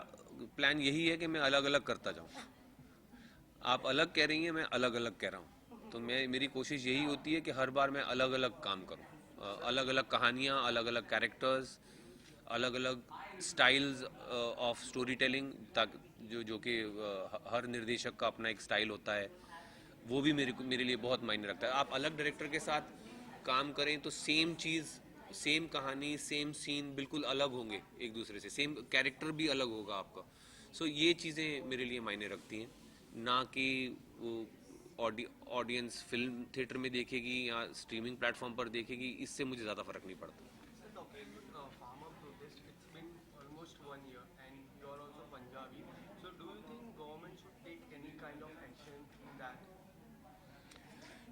प्लान यही है कि मैं अलग अलग करता जाऊँ। आप अलग कह रही हैं, मैं अलग अलग कह रहा हूँ। तो मेरी कोशिश यही होती है कि हर बार मैं अलग अलग काम करूँ, अलग अलग कहानियाँ, अलग अलग कैरेक्टर्स, अलग अलग स्टाइल्स ऑफ स्टोरी टेलिंग, ताकि जो कि हर निर्देशक का अपना एक स्टाइल होता है, वो भी मेरे लिए बहुत मायने रखता है। आप अलग डायरेक्टर के साथ काम करें तो सेम चीज़, सेम कहानी, सेम सीन बिल्कुल अलग होंगे एक दूसरे से, सेम कैरेक्टर भी अलग होगा आपका। सो ये चीज़ें मेरे लिए मायने रखती हैं, ना कि वो ऑडियंस फिल्म थिएटर में देखेगी या स्ट्रीमिंग प्लेटफॉर्म पर देखेगी, इससे मुझे ज़्यादा फर्क नहीं पड़ता। Farmer protest, it's been almost 1 year and you are also Punjabi. So do you think government should take any kind of action in that?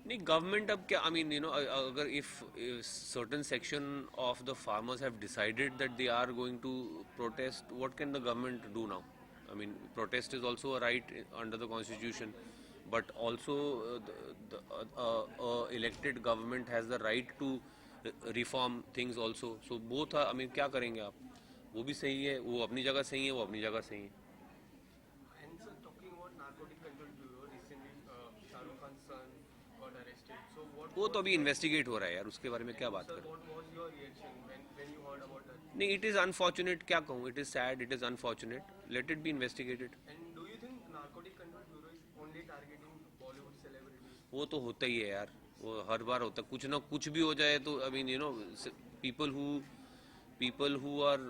नहीं, गवर्नमेंट अब क्या, आई मीन अगर if certain section of the farmers have decided that they are going to protest, what can the government do now? I mean protest is also a right under the constitution, but also elected government has the right to reform things also. So both, I mean क्या करेंगे आप? वो भी सही है, वो अपनी जगह सही है, वो अपनी जगह सही है। And so talking about Narcotic Control Bureau, recently Shah Rukh Khan's son got arrested. So what? वो तो अभी इन्वेस्टिगेट हो रहा है यार, उसके बारे में क्या बात Sir, करें। what was your reaction when you heard about that? नहीं, इट इज़ अनफॉर्चुनेट, क्या कहूँ, it is sad, it is unfortunate, let it be investigated. And do you think Narcotic Control Bureau is only targeting वो तो होता ही है यार, वो हर बार होता है, कुछ ना कुछ भी हो जाए तो I mean you know people who are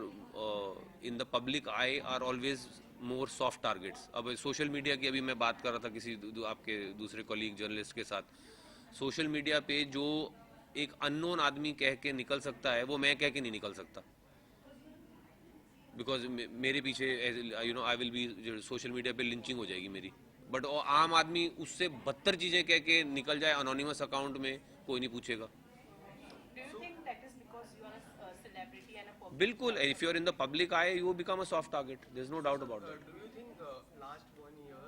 in the public eye are always more soft targets. अब सोशल मीडिया की अभी मैं बात कर रहा था किसी आपके दूसरे कॉलीग जर्नलिस्ट के साथ, सोशल मीडिया पे जो एक अननोन आदमी कह के निकल सकता है वो मैं कह के नहीं निकल सकता, बिकॉज मेरे पीछे you know I will be, social media पे लिंचिंग हो जाएगी मेरी, बट आम आदमी उससे बदतर चीज़ें कह के निकल जाए अनोनिमस अकाउंट में, कोई नहीं पूछेगा. बिल्कुल, if you are in the public I you become a soft target, there is no doubt about that. Do you think last 1 year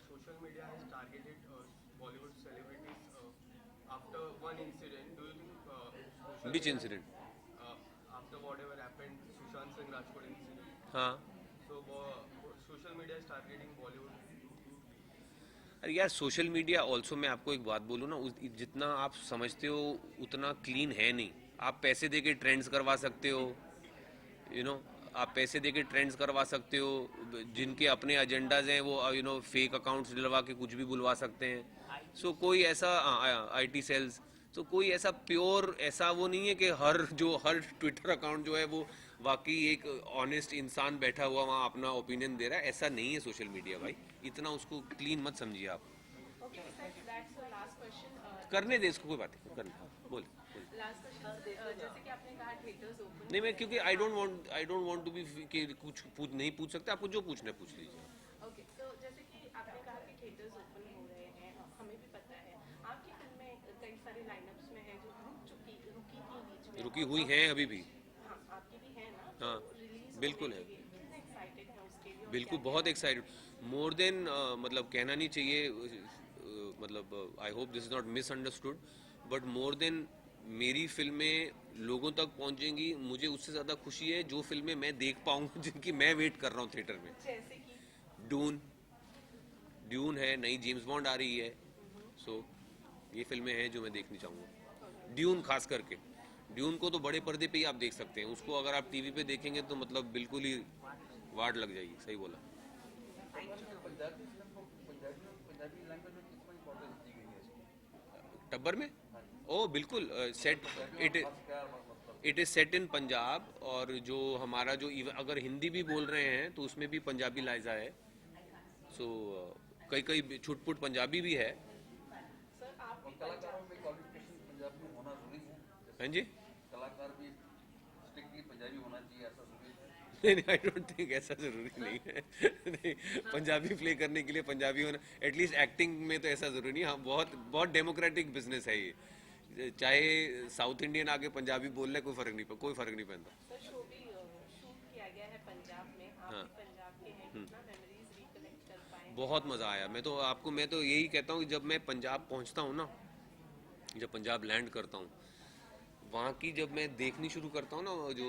social media has targeted Bollywood celebrities after one incident? Do you think social Which media- incident? After whatever happened, Sushant Singh Rajput incident. हाँ. So social media is targeting Bollywood. अरे यार social media also, मैं आपको एक बात बोलूँ ना, जितना आप समझते हो उतना क्लीन है नहीं. आप पैसे दे के ट्रेंड्स करवा सकते हो, यू नो, आप पैसे दे के ट्रेंड्स करवा सकते हो, जिनके अपने एजेंडाज हैं वो यू नो फेक अकाउंट्स डलवा के कुछ भी बुलवा सकते हैं. सो कोई ऐसा IT सेल्स, तो कोई ऐसा प्योर ऐसा वो नहीं है कि हर ट्विटर अकाउंट जो है वो वाकई एक ऑनेस्ट इंसान बैठा हुआ वहाँ अपना ओपिनियन दे रहा है. ऐसा नहीं है सोशल मीडिया भाई, इतना उसको क्लीन मत समझिए आप. Okay, sir, that's the last question. करने दे इसको, कोई बात नहीं, करने बोल. Last question, जैसे कि आपने कहा थिएटर्स ओपन. नहीं, मैं क्योंकि I don't want to be कि कुछ नहीं पूछ सकते, आपको जो पूछना है पूछ लीजिए. ओके, तो जैसे कि आपने कहा कि थिएटर्स ओपन हो रहे हैं, हमें भी पता है आपकी फिल्में कई सारे लाइनअप्स में हैं जो रुकी थी बीच में, रुकी हुई हैं अभी भी. हाँ, आपकी भी है ना. हाँ, रिलीज बिल्कुल है. कितने एक्साइटेड हैं उसके लिए? बिल्कुल बहुत एक्साइटेड, मोर देन मतलब कहना नहीं चाहिए, मतलब I hope this is not misunderstood, but more than मेरी फिल्में लोगों तक पहुंचेंगी, मुझे उससे ज़्यादा खुशी है जो फिल्में मैं देख पाऊंगा जिनकी मैं वेट कर रहा हूँ थिएटर में. जैसे कि ड्यून है, नई जेम्स बॉन्ड आ रही है, सो ये फिल्में हैं जो मैं देखनी चाहूँगा. ड्यून खास करके, ड्यून को तो बड़े पर्दे पे ही आप देख सकते हैं, उसको अगर आप टीवी पे देखेंगे तो मतलब बिल्कुल ही वाट लग जाएगी. सही बोला. टब्बर में ओ बिल्कुल, सेट इट इज सेट इन पंजाब, और जो हमारा जो अगर हिंदी भी बोल रहे हैं तो उसमें भी पंजाबी लाइजा है. सो कई छुटपुट पंजाबी भी है. सर आप भी कलाकारों में क्वालिफिकेशन पंजाबी होना जरूरी है. हाँ जी. कलाकार भी स्ट्रिक्टली पंजाबी होना चाहिए, ऐसा जरूरी है? नहीं, आई डोंट थिंक ऐसा जरूरी नहीं है. नहीं, पंजाबी प्ले करने के लिए पंजाबी होना, एटलीस्ट एक्टिंग में तो ऐसा जरूरी नहीं. हाँ, बहुत डेमोक्रेटिक बिजनेस है ये, चाहे साउथ इंडियन आगे पंजाबी बोल ले कोई फर्क नहीं पड़ता. सर शो भी शूट किया गया है पंजाब में, आप हाँ. भी पंजाब के हैं, कितना मेमोरीज रिकलेक्ट कर पाए? बहुत मज़ा आया. मैं तो यही कहता हूँ कि जब मैं पंजाब पहुँचता हूँ ना, जब पंजाब लैंड करता हूँ, वहाँ की जब मैं देखनी शुरू करता हूँ ना जो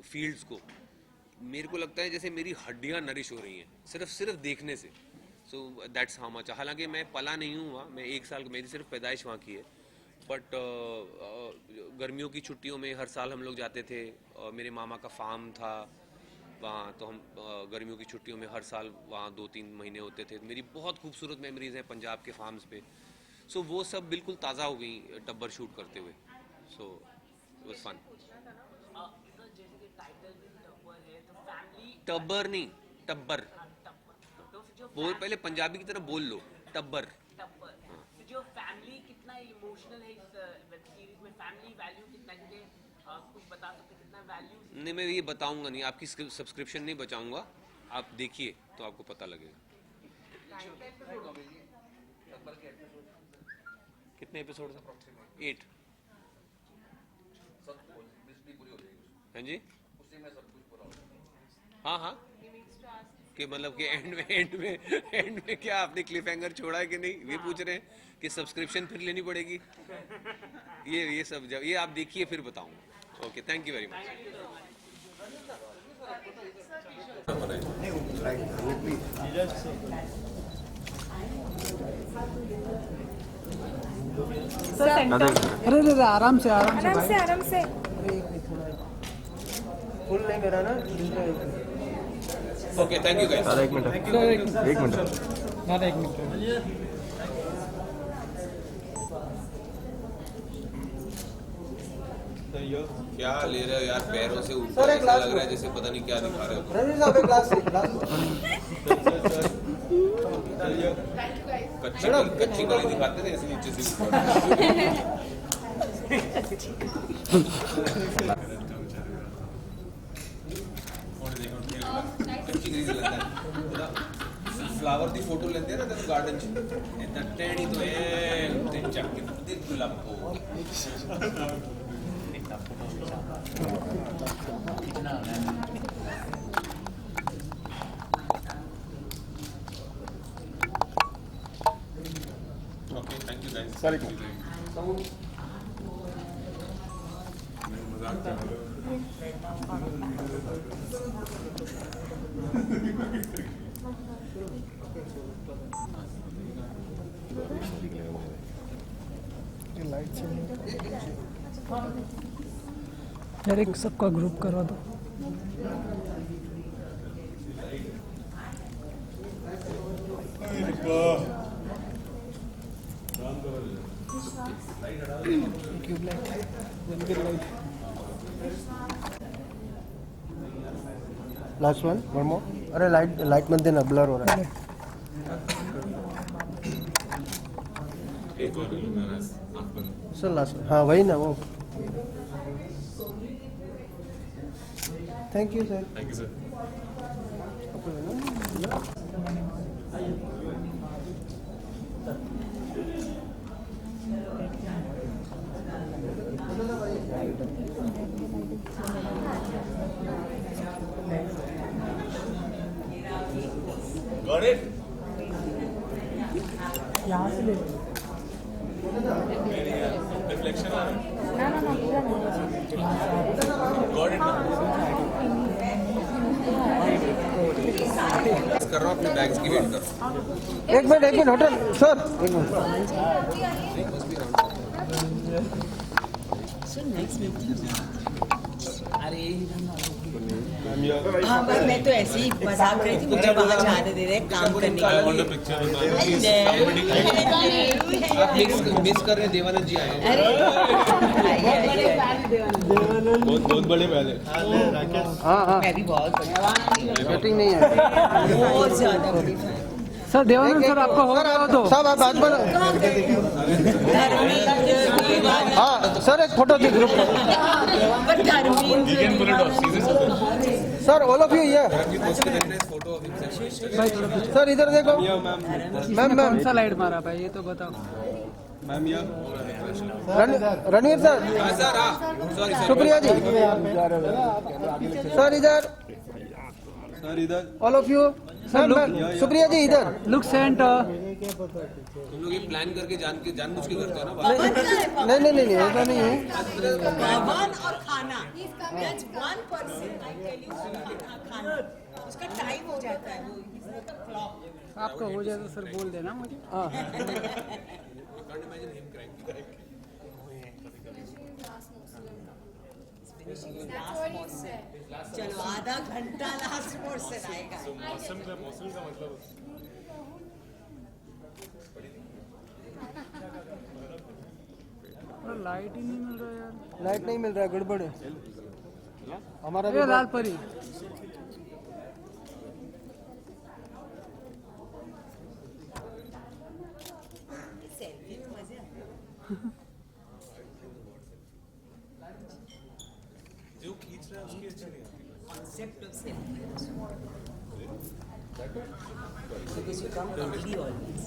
फील्ड्स को, मेरे को लगता है जैसे मेरी हड्डियाँ नरिश हो रही हैं सिर्फ देखने से. So that's how much. हालांकि मैं पला नहीं हूँ वहाँ, मैं 1 साल, मेरी सिर्फ पैदाइश वहाँ की है, बट गर्मियों की छुट्टियों में हर साल हम लोग जाते थे. मेरे मामा का फार्म था वहाँ, तो हम गर्मियों की छुट्टियों में हर साल वहाँ 2-3 महीने होते थे. मेरी बहुत खूबसूरत मेमोरीज हैं पंजाब के फार्म्स पे. सो वो सब बिल्कुल ताज़ा हो गई टब्बर शूट करते हुए. So it was fun. Tabbar नहीं, टब्बर बोल, पहले पंजाबी की तरह बोल लो, टब्बर. जो फैमिली कितना इमोशनल है इस वेब सीरीज में, फैमिली वैल्यू कितना, क्योंकि आप कुछ बता सकते कितना वैल्यू? नहीं, मैं ये बताऊंगा नहीं, आपकी सब्सक्रिप्शन नहीं बचाऊंगा, आप देखिए तो आपको पता लगेगा. कितने एपिसोड हैं? 8. हाँ जी. हाँ कि मतलब कि एंड में क्या आपने क्लिफ हैंगर छोड़ा है कि नहीं, ये पूछ रहे हैं कि सब्सक्रिप्शन फिर लेनी पड़ेगी. ये सब ये आप देखिए फिर बताऊंगा. Okay, thank you very much. अरे आराम से फुल नहीं मेरा ना. Okay, thank you guys. एक मिनट क्या ले रहे हो यार, पैरों से ऊपर ऐसा लग रहा है जैसे पता नहीं क्या दिखा रहे हो। रणवीर साहब एक ग्लास कच्ची कली दिखाते थे ऐसे नीचे से कच्ची कली लगता है फ्लावर दी फोटो लेते हैं ना तो गार्डन च इतना टैनी तो है ते चक के दिल गुलाब को कितना ओके थैंक यू गाइस मजाक कर रहे हो। यार एक सबका ग्रुप करवा दो। Last one more. अरे लाइट मत देना, ब्लर हो रहा है। एक और आँख बंद। सर लास्ट, हाँ वही ना वो। Thank you sir. Thank you sir. Got it? यहाँ से ले। रिफ्लेक्शन आ रहा है। कर रहा हूँ अपने बैग्स की वेट कर रहा हूँ। एक मिनट होटल सर, एक मिनट। हाँ भाई मैं तो ऐसे ही मजाक कर रही थी, मुझे बाहर जाने दे रहे काम करने आप मिस कर रहे हैं, देवानंद जी आए हैं। बहुत बड़े पहले। हाँ मैं भी बहुत बैटिंग नहीं है। बहुत ज्यादा बड़ी fan। सर देवानंद सर आपका हो रहा हो तो साहब आप बात बोलो। हाँ सर एक फोटो थी ग्रुप में। सर ऑल ऑफ यू ये सर इधर देखो। मैम कौन सा लाइट मारा भाई ये तो बताओ। रणवीर सर, शुक्रिया जी। सर इधर ऑल ऑफ यू। सर शुक्रिया जी इधर। Look centre. तुम लोग ये प्लान करके जानबूझ के करते हो ना। नहीं ऐसा नहीं है। भवन और खाना, that's one person, I tell you, खाना उसका टाइम हो जाता है, वो इसका क्लॉक। आपका हो जाए तो सर बोल देना मुझे। हाँ चलो आधा घंटा लास्ट मोर्सन आएगा। मौसम का मतलब लाइट ही नहीं मिल रहा यार। लाइट नहीं मिल रहा है, गड़बड़ है हमारा भी। लाल परी सेल्फी में मजे आते जो खींच रहा है उसकी अच्छी नहीं आती। concept of selfie. Because you come early always.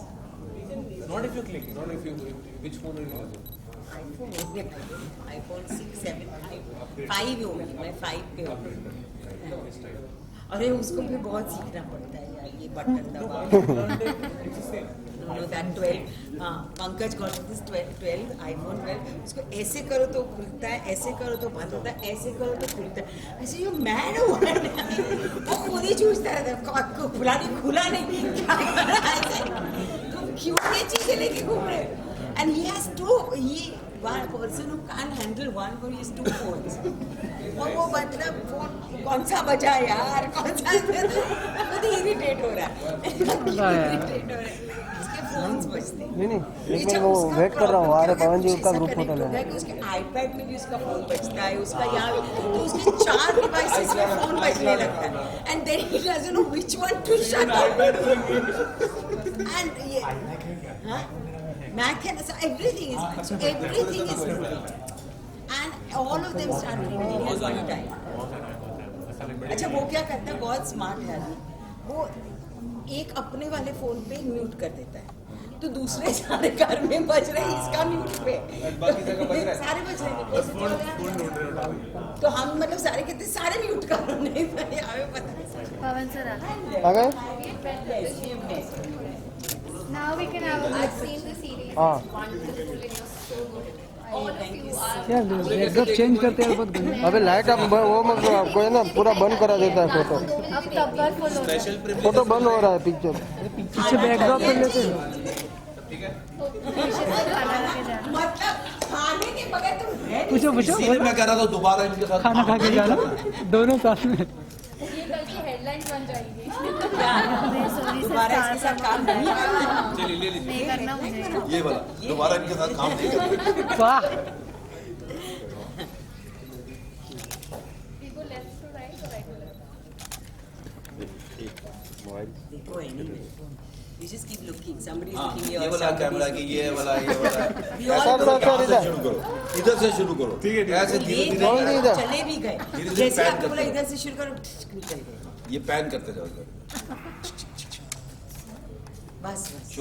Not if you're clicking. Not if you. Which phone are you using? iPhone iPhone 6, 7, 5 होगी, मैं 5 पे हूँ। अरे उसको भी बहुत सीखना पड़ता है यार, ये बटन दबा। No, that 12, हाँ पंकज got this 12 iPhone 12, उसको ऐसे करो तो खुलता है, ऐसे करो तो बंद होता है, ऐसे करो तो खुलता है। ऐसे यू मैड हो वो खुद ही चूझता रहता है, खुला नहीं क्या कर रहा है, तुम क्यों ये चीजें लेके घूम रहे हो? And he has one person who can't handle one phone, he has 2 phones. और वो मतलब फोन कौन सा बजा यार, कौन सा खुद इरिटेट हो रहा है, इरिटेट हो रहा है, इसके फोन्स बज बजते हैं। नहीं नहीं, ये एक जब मिनट वो उसका वेट कर रहा हूँ, आ रहे problem पवन जी क्या का है, ग्रुप कुछ फोटो ऐसा connect हो लेना गया कि उसके iPad में भी उसका फोन बजता है, उसका यहाँ भी, तो उसके 4 डिवाइसेस में फोन बजने लगता है, and then he doesn't know which one to shut off. And ये, हाँ, Mac है ना, so everything is Mac, so everything is moving, and all of them start ringing at one time. अच्छा वो क्या करता है, बहुत स्मार्ट है अभी, वो एक अपने वाले फोन पे म्यूट कर देता है, तो दूसरे सारे घर में बज रहे हैं इसका म्यूट पे, सारे बज रहे हैं, तो हम मतलब सारे कहते हैं सारे म्यूट करो, नहीं हमें पता नहीं। पवन सर आ गए? Now we can have a I've seen the series. हाँ। Wonderful. It was so good. All of you are. यार बैकड्रॉप चेंज करते हैं बहुत गंदा। अबे लाइट आप वो मत करो, आपको है ना पूरा बंद करा देता है फोटो। अब टब्बर फुल हो गया। फोटो बंद हो रहा है पिक्चर। पीछे बैकड्रॉप कर लेते हैं। मतलब खाने के बगैर तुम रह नहीं पूछो पूछो, इसीलिए मैं कह रहा था दोबारा इनके साथ खाना खा के जाना दोनों साथ में। ये कल की हेडलाइंस बन जाएगी। दोबारा इसके साथ काम नहीं करना। नहीं करना मुझे। ये वाला दोबारा इनके साथ काम नहीं करना। वाह, We go left to right or right to left? देखो anyway, you just keep looking. Somebody is हाँ, looking ये here. वाला कैमरा की ये वाला We all ऐसा go कहाँ से इधर। शुरू करो, इधर से शुरू करो, ऐसे धीरे ये धीरे गए, इधर। चले भी गए, धीरे जैसे पैन आपको बोला करते इधर से शुरू करो, निकल गए, ये पैन करते जाओ इधर। बस बस।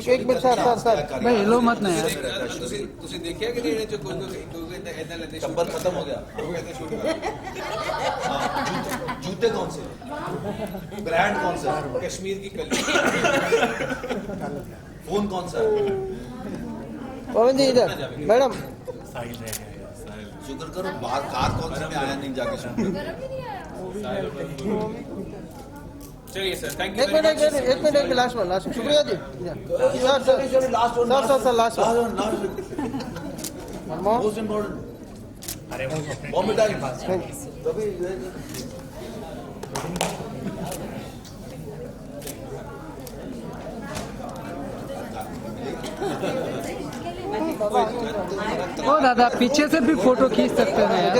एक मिनट सर भाई हिलो मत ना यार। ਤੁਸੀਂ ਦੇਖਿਆ ਕਿ ਨਹੀਂ ਚ ਕੋਈ ਇਦਾਂ ਲੈਂਦੇ चंबल खत्म हो गया। हाँ, जूते कौन से, ब्रांड कौन सा, कश्मीर की कली फोन कौन सा है? पवन जी इधर मैडम। साहिल रह गया यार, साहिल। शुक्र करो बाहर कार कौन सा में आया नहीं जाके शुरू। गरम भी नहीं आया। चलिए सर, थैंक यू एक मिनट एक लास्ट वन, लास्ट शुक्रिया जी। सर लास्ट मोस्ट इम्पोर्टेंट अरे वो वॉमिटाइंग तभी ओ दादा पीछे से भी फोटो खींच सकते हैं यार।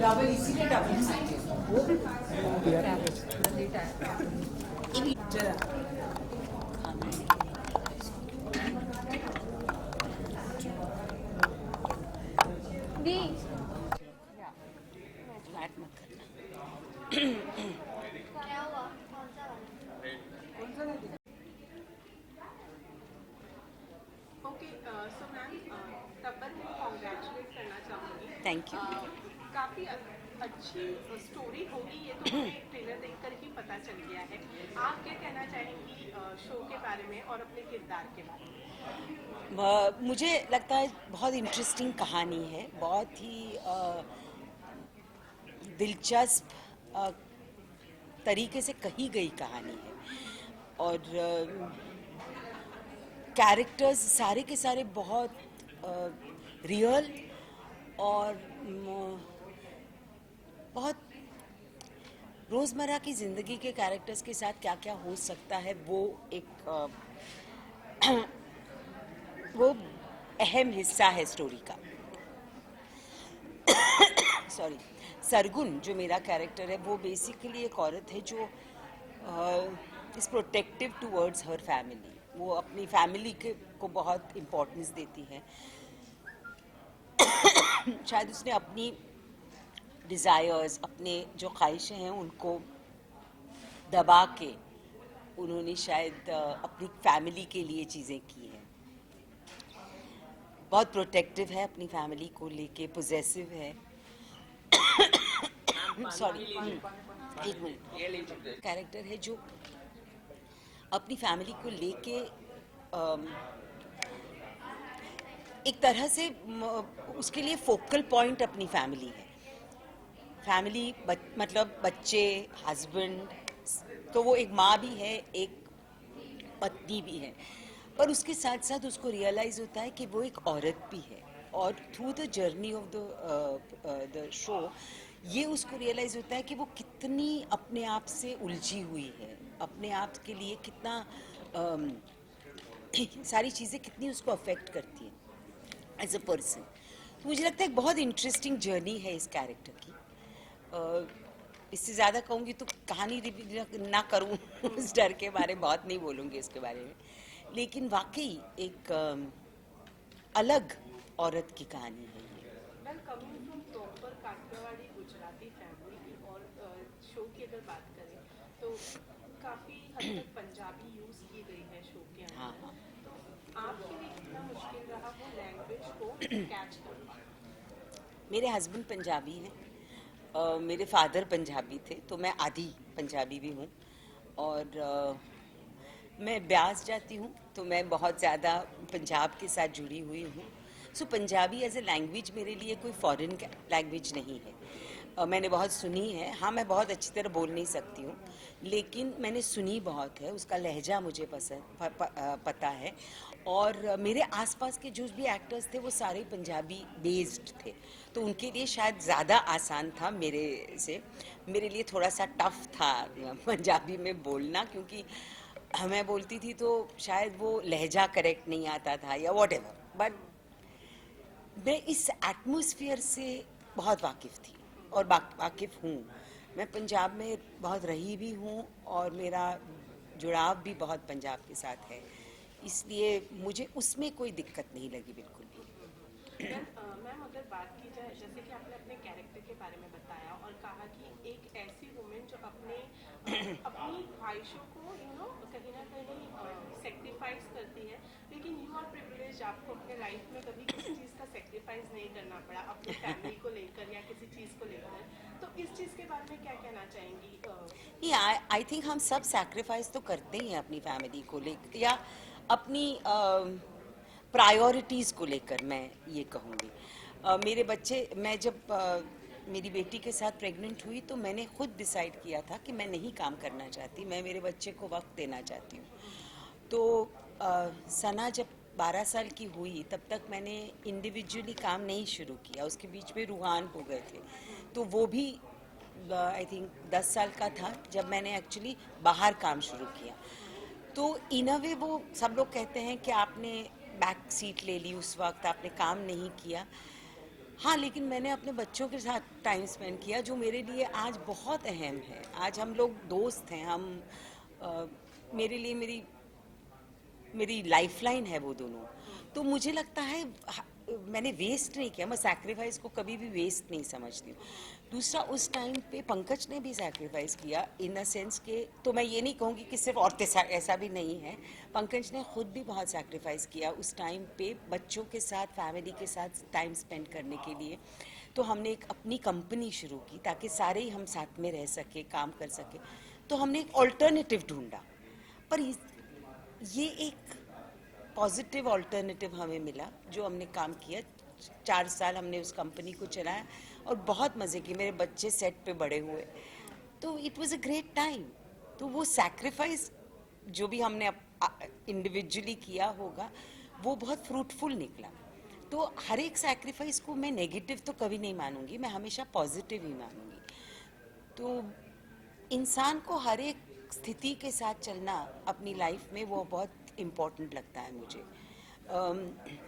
डबल इसीलिए डबल दी फ्लैट मत करना। क्या हुआ? कौन सा वाला? ओके सो मैम टब्बर को कॉन्ग्रेचुलेट करना चाहूँगी। Thank you. काफ़ी अच्छी स्टोरी होगी, ये तो मुझे ट्रेलर देखकर ही पता चल गया है। आप क्या कहना चाहेंगी शो के बारे में और अपने किरदार के बारे में? मुझे लगता है बहुत इंटरेस्टिंग कहानी है, बहुत ही दिलचस्प तरीके से कही गई कहानी है, और कैरेक्टर्स सारे के सारे बहुत रियल और बहुत रोज़मर्रा की ज़िंदगी के कैरेक्टर्स के साथ क्या क्या हो सकता है वो एक वो अहम हिस्सा है स्टोरी का। सॉरी, सरगुन जो मेरा कैरेक्टर है वो बेसिकली एक औरत है जो is protective towards her family. वो अपनी फैमिली को बहुत इम्पोर्टेंस देती है। शायद उसने अपनी डिज़ायर्स, अपने जो ख्वाहिशें हैं उनको दबा के उन्होंने शायद अपनी फैमिली के लिए चीज़ें की हैं। बहुत प्रोटेक्टिव है अपनी फैमिली को लेके, पोजेसिव है। सॉरी एक मिनट, कैरेक्टर है जो अपनी फैमिली को लेके एक तरह से उसके लिए फोकल पॉइंट अपनी फैमिली है। फैमिली मतलब बच्चे, हस्बैंड, तो वो एक माँ भी है, एक पत्नी भी है, पर उसके साथ साथ उसको रियलाइज़ होता है कि वो एक औरत भी है और through the journey of the show ये उसको रियलाइज होता है कि वो कितनी अपने आप से उलझी हुई है, अपने आप के लिए कितना सारी चीज़ें कितनी उसको अफेक्ट करती हैं एज अ पर्सन। तो मुझे लगता है एक बहुत इंटरेस्टिंग जर्नी है इस कैरेक्टर की। इससे ज़्यादा कहूँगी तो कहानी रिवील ना करूँ उस डर के बारे में बहुत नहीं बोलूँगी इसके बारे में, लेकिन वाकई एक अलग औरत की कहानी है ये। Well, coming from proper Kathiawadi Gujarati family की और शो की अगर बात करें तो काफ़ी हद तक पंजाबी यूज़ की गई है शो के अंदर। हाँ। तो आपके लिए कितना मुश्किल रहा वो लैंग्वेज को कैच करना? मेरे हस्बैंड पंजाबी हैं, मेरे फादर पंजाबी थे, तो मैं आधी पंजाबी भी हूँ। और मैं ब्यास जाती हूँ तो मैं बहुत ज़्यादा पंजाब के साथ जुड़ी हुई हूँ। सो पंजाबी एज ए लैंग्वेज मेरे लिए कोई फॉरेन लैंग्वेज नहीं है। मैंने बहुत सुनी है, हाँ मैं बहुत अच्छी तरह बोल नहीं सकती हूँ, लेकिन मैंने सुनी बहुत है, उसका लहजा मुझे पता है। और मेरे आसपास के जो भी एक्टर्स थे वो सारे पंजाबी बेस्ड थे, तो उनके लिए शायद ज़्यादा आसान था मेरे से। मेरे लिए थोड़ा सा टफ था पंजाबी में बोलना, क्योंकि मैं बोलती थी तो शायद वो लहजा करेक्ट नहीं आता था या व्हाटएवर। बट मैं इस एटमॉस्फेयर से बहुत वाकिफ़ थी और वाकिफ़ हूँ। मैं पंजाब में बहुत रही भी हूँ और मेरा जुड़ाव भी बहुत पंजाब के साथ है, इसलिए मुझे उसमें कोई दिक्कत नहीं लगी बिल्कुल भी। मैम अगर बात की जाए, जैसे कि आपने अपने कैरेक्टर के बारे में बताया और कहा कि एक ऐसी वुमेन जो अपनी ख्वाहिशों को कहीं ना कहीं सेक्रीफाइस करती है, लेकिन यू आर प्रिविलेज, आपको अपने लाइफ में कभी किसी चीज़ का सेक्रीफाइस नहीं करना पड़ा अपनी फैमिली को लेकर या किसी चीज़ को लेकर, तो इस चीज़ के बारे में क्या कहना चाहेंगी? आई थिंक हम सब सैक्रिफाइस तो करते ही हैं अपनी फैमिली को लेकर या अपनी प्रायोरिटीज़ को लेकर, मैं ये कहूँगी। मेरे बच्चे, मैं जब मेरी बेटी के साथ प्रेग्नेंट हुई तो मैंने खुद डिसाइड किया था कि मैं नहीं काम करना चाहती, मैं मेरे बच्चे को वक्त देना चाहती हूँ। तो सना जब 12 साल की हुई तब तक मैंने इंडिविजुअली काम नहीं शुरू किया, उसके बीच में रूहान हो गए थे, तो वो भी आई थिंक 10 साल का था जब मैंने एक्चुअली बाहर काम शुरू किया। तो इन अ वे वो सब लोग कहते हैं कि आपने बैक सीट ले ली, उस वक्त आपने काम नहीं किया। हाँ, लेकिन मैंने अपने बच्चों के साथ टाइम स्पेंड किया, जो मेरे लिए आज बहुत अहम है। आज हम लोग दोस्त हैं, हम मेरे लिए मेरी लाइफलाइन है वो दोनों। तो मुझे लगता है मैंने वेस्ट नहीं किया, मैं सैक्रिफाइस को कभी भी वेस्ट नहीं समझती हूँ। दूसरा, उस टाइम पे पंकज ने भी सैक्रिफाइस किया इन अ सेंस के, तो मैं ये नहीं कहूँगी कि सिर्फ औरतें, ऐसा भी नहीं है, पंकज ने खुद भी बहुत सैक्रिफाइस किया उस टाइम पे बच्चों के साथ, फैमिली के साथ टाइम स्पेंड करने के लिए। तो हमने एक अपनी कंपनी शुरू की ताकि सारे ही हम साथ में रह सके, काम कर सके। तो हमने एक ऑल्टरनेटिव ढूंढा, पर ये एक पॉजिटिव ऑल्टरनेटिव हमें मिला जो हमने काम किया। 4 साल हमने उस कंपनी को चलाया और बहुत मज़े किए, मेरे बच्चे सेट पे बड़े हुए, तो it was a great time. तो वो सैक्रिफाइस जो भी हमने इंडिविजुअली किया होगा वो बहुत फ्रूटफुल निकला। तो हर एक सैक्रिफाइस को मैं नेगेटिव तो कभी नहीं मानूंगी, मैं हमेशा पॉजिटिव ही मानूंगी। तो इंसान को हर एक स्थिति के साथ चलना अपनी लाइफ में वो बहुत इम्पोर्टेंट लगता है मुझे।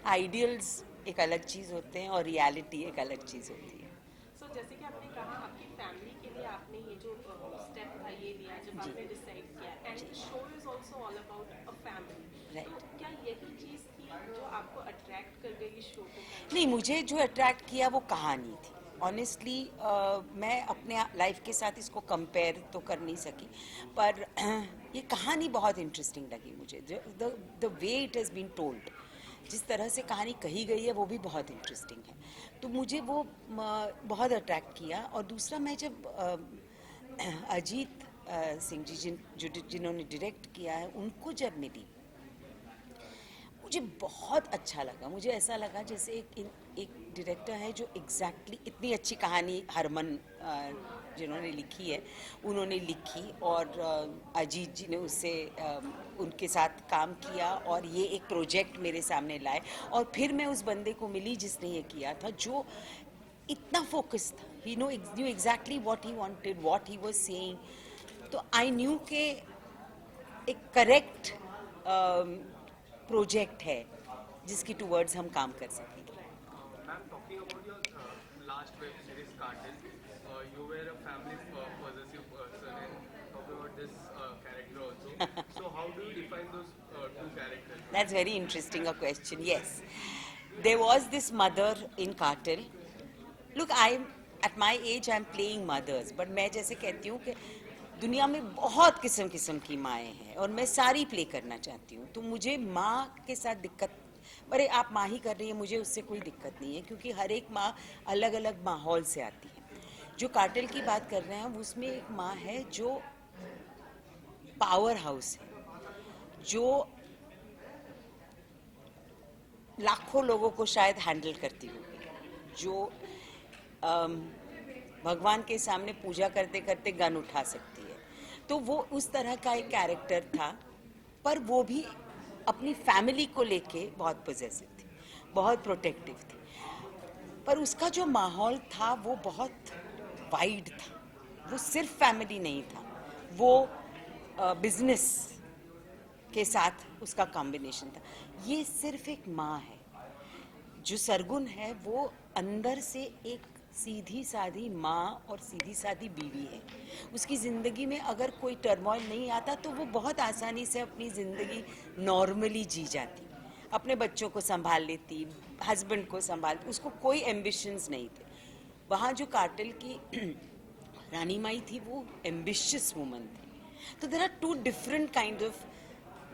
आइडियल्स एक अलग चीज़ होते हैं और रियलिटी एक अलग चीज़ होती है। सो जैसे कि आपने कहा आपकी फैमिली के लिए आपने ये जो स्टेप था ये लिया जब आपने डिसाइड किया, and show is also all about a family, right? क्या यही चीज़ थी जो आपको अट्रैक्ट कर गई इस शो को? नहीं, मुझे जो अट्रैक्ट किया वो कहानी थी। ऑनेस्टली मैं अपने लाइफ के साथ इसको कंपेयर तो कर नहीं सकी, पर ये कहानी बहुत इंटरेस्टिंग लगी मुझे। The way it has been told, जिस तरह से कहानी कही गई है वो भी बहुत इंटरेस्टिंग है, तो मुझे वो बहुत अट्रैक्ट किया। और दूसरा, मैं जब अजीत सिंह जी जिन्होंने डायरेक्ट किया है उनको जब मिली, मुझे बहुत अच्छा लगा। मुझे ऐसा लगा जैसे एक डायरेक्टर है जो एग्जैक्टली इतनी अच्छी कहानी हरमन जिन्होंने लिखी है उन्होंने लिखी और अजीत जी ने उससे उनके साथ काम किया और ये एक प्रोजेक्ट मेरे सामने लाए और फिर मैं उस बंदे को मिली जिसने ये किया था जो इतना फोकस था. He knew exactly what he wanted, what he was saying. तो आई न्यू के एक करेक्ट प्रोजेक्ट है जिसकी टूवर्ड्स हम काम कर सकेंगे. Ma'am, talking about your last web series Cartel, you were a family possessive person and talking about this character also. So how do you define those two characters? That's very interesting a question. Yes, there was this mother in Cartel. Look, at my age I'm playing mothers, but मैं जैसे कहती हूँ कि दुनिया में बहुत किस्म की माएँ हैं और मैं सारी प्ले करना चाहती हूँ. तो मुझे माँ के साथ दिक्कत, अरे आप माँ ही कर रही है, मुझे उससे कोई दिक्कत नहीं है क्योंकि हर एक माँ अलग अलग माहौल से आती है. जो कार्टेल की बात कर रहे हैं उसमें एक माँ है जो पावर हाउस है, जो लाखों लोगों को शायद हैंडल करती होगी, जो भगवान के सामने पूजा करते करते गन उठा सकती है. तो वो उस तरह का एक कैरेक्टर था, पर वो भी अपनी फैमिली को लेके बहुत पॉजिटिव थी, बहुत प्रोटेक्टिव थी. पर उसका जो माहौल था वो बहुत वाइड था. वो सिर्फ फैमिली नहीं था, वो बिजनेस के साथ उसका कॉम्बिनेशन था. ये सिर्फ एक माँ है. जो सरगुन है वो अंदर से एक सीधी सादी माँ और सीधी सादी बीवी है. उसकी ज़िंदगी में अगर कोई टर्मोइल नहीं आता तो वो बहुत आसानी से अपनी ज़िंदगी नॉर्मली जी जाती, अपने बच्चों को संभाल लेती, हस्बैंड को संभालती, उसको कोई एम्बिशंस नहीं थे. वहाँ जो कार्टेल की रानी माई थी वो एम्बिशियस वुमन थी. तो there are two different kind of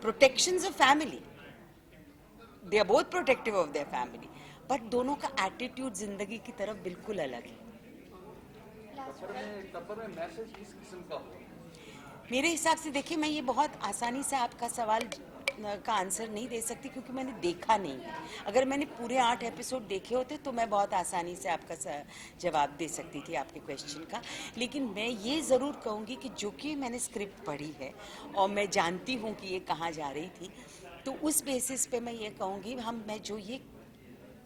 protections of family. They are both protective of their family, but दोनों का एटीट्यूड जिंदगी की तरफ बिल्कुल अलग है. मेरे हिसाब से देखिए, मैं ये बहुत आसानी से आपका सवाल का आंसर नहीं दे सकती क्योंकि मैंने देखा नहीं है. अगर मैंने पूरे 8 एपिसोड देखे होते तो मैं बहुत आसानी से आपका जवाब दे सकती थी आपके क्वेश्चन का. लेकिन मैं ये ज़रूर कहूँगी कि जो कि मैंने स्क्रिप्ट पढ़ी है और मैं जानती हूँ कि ये कहाँ जा रही थी, तो उस बेसिस पे मैं ये कहूँगी मैं जो ये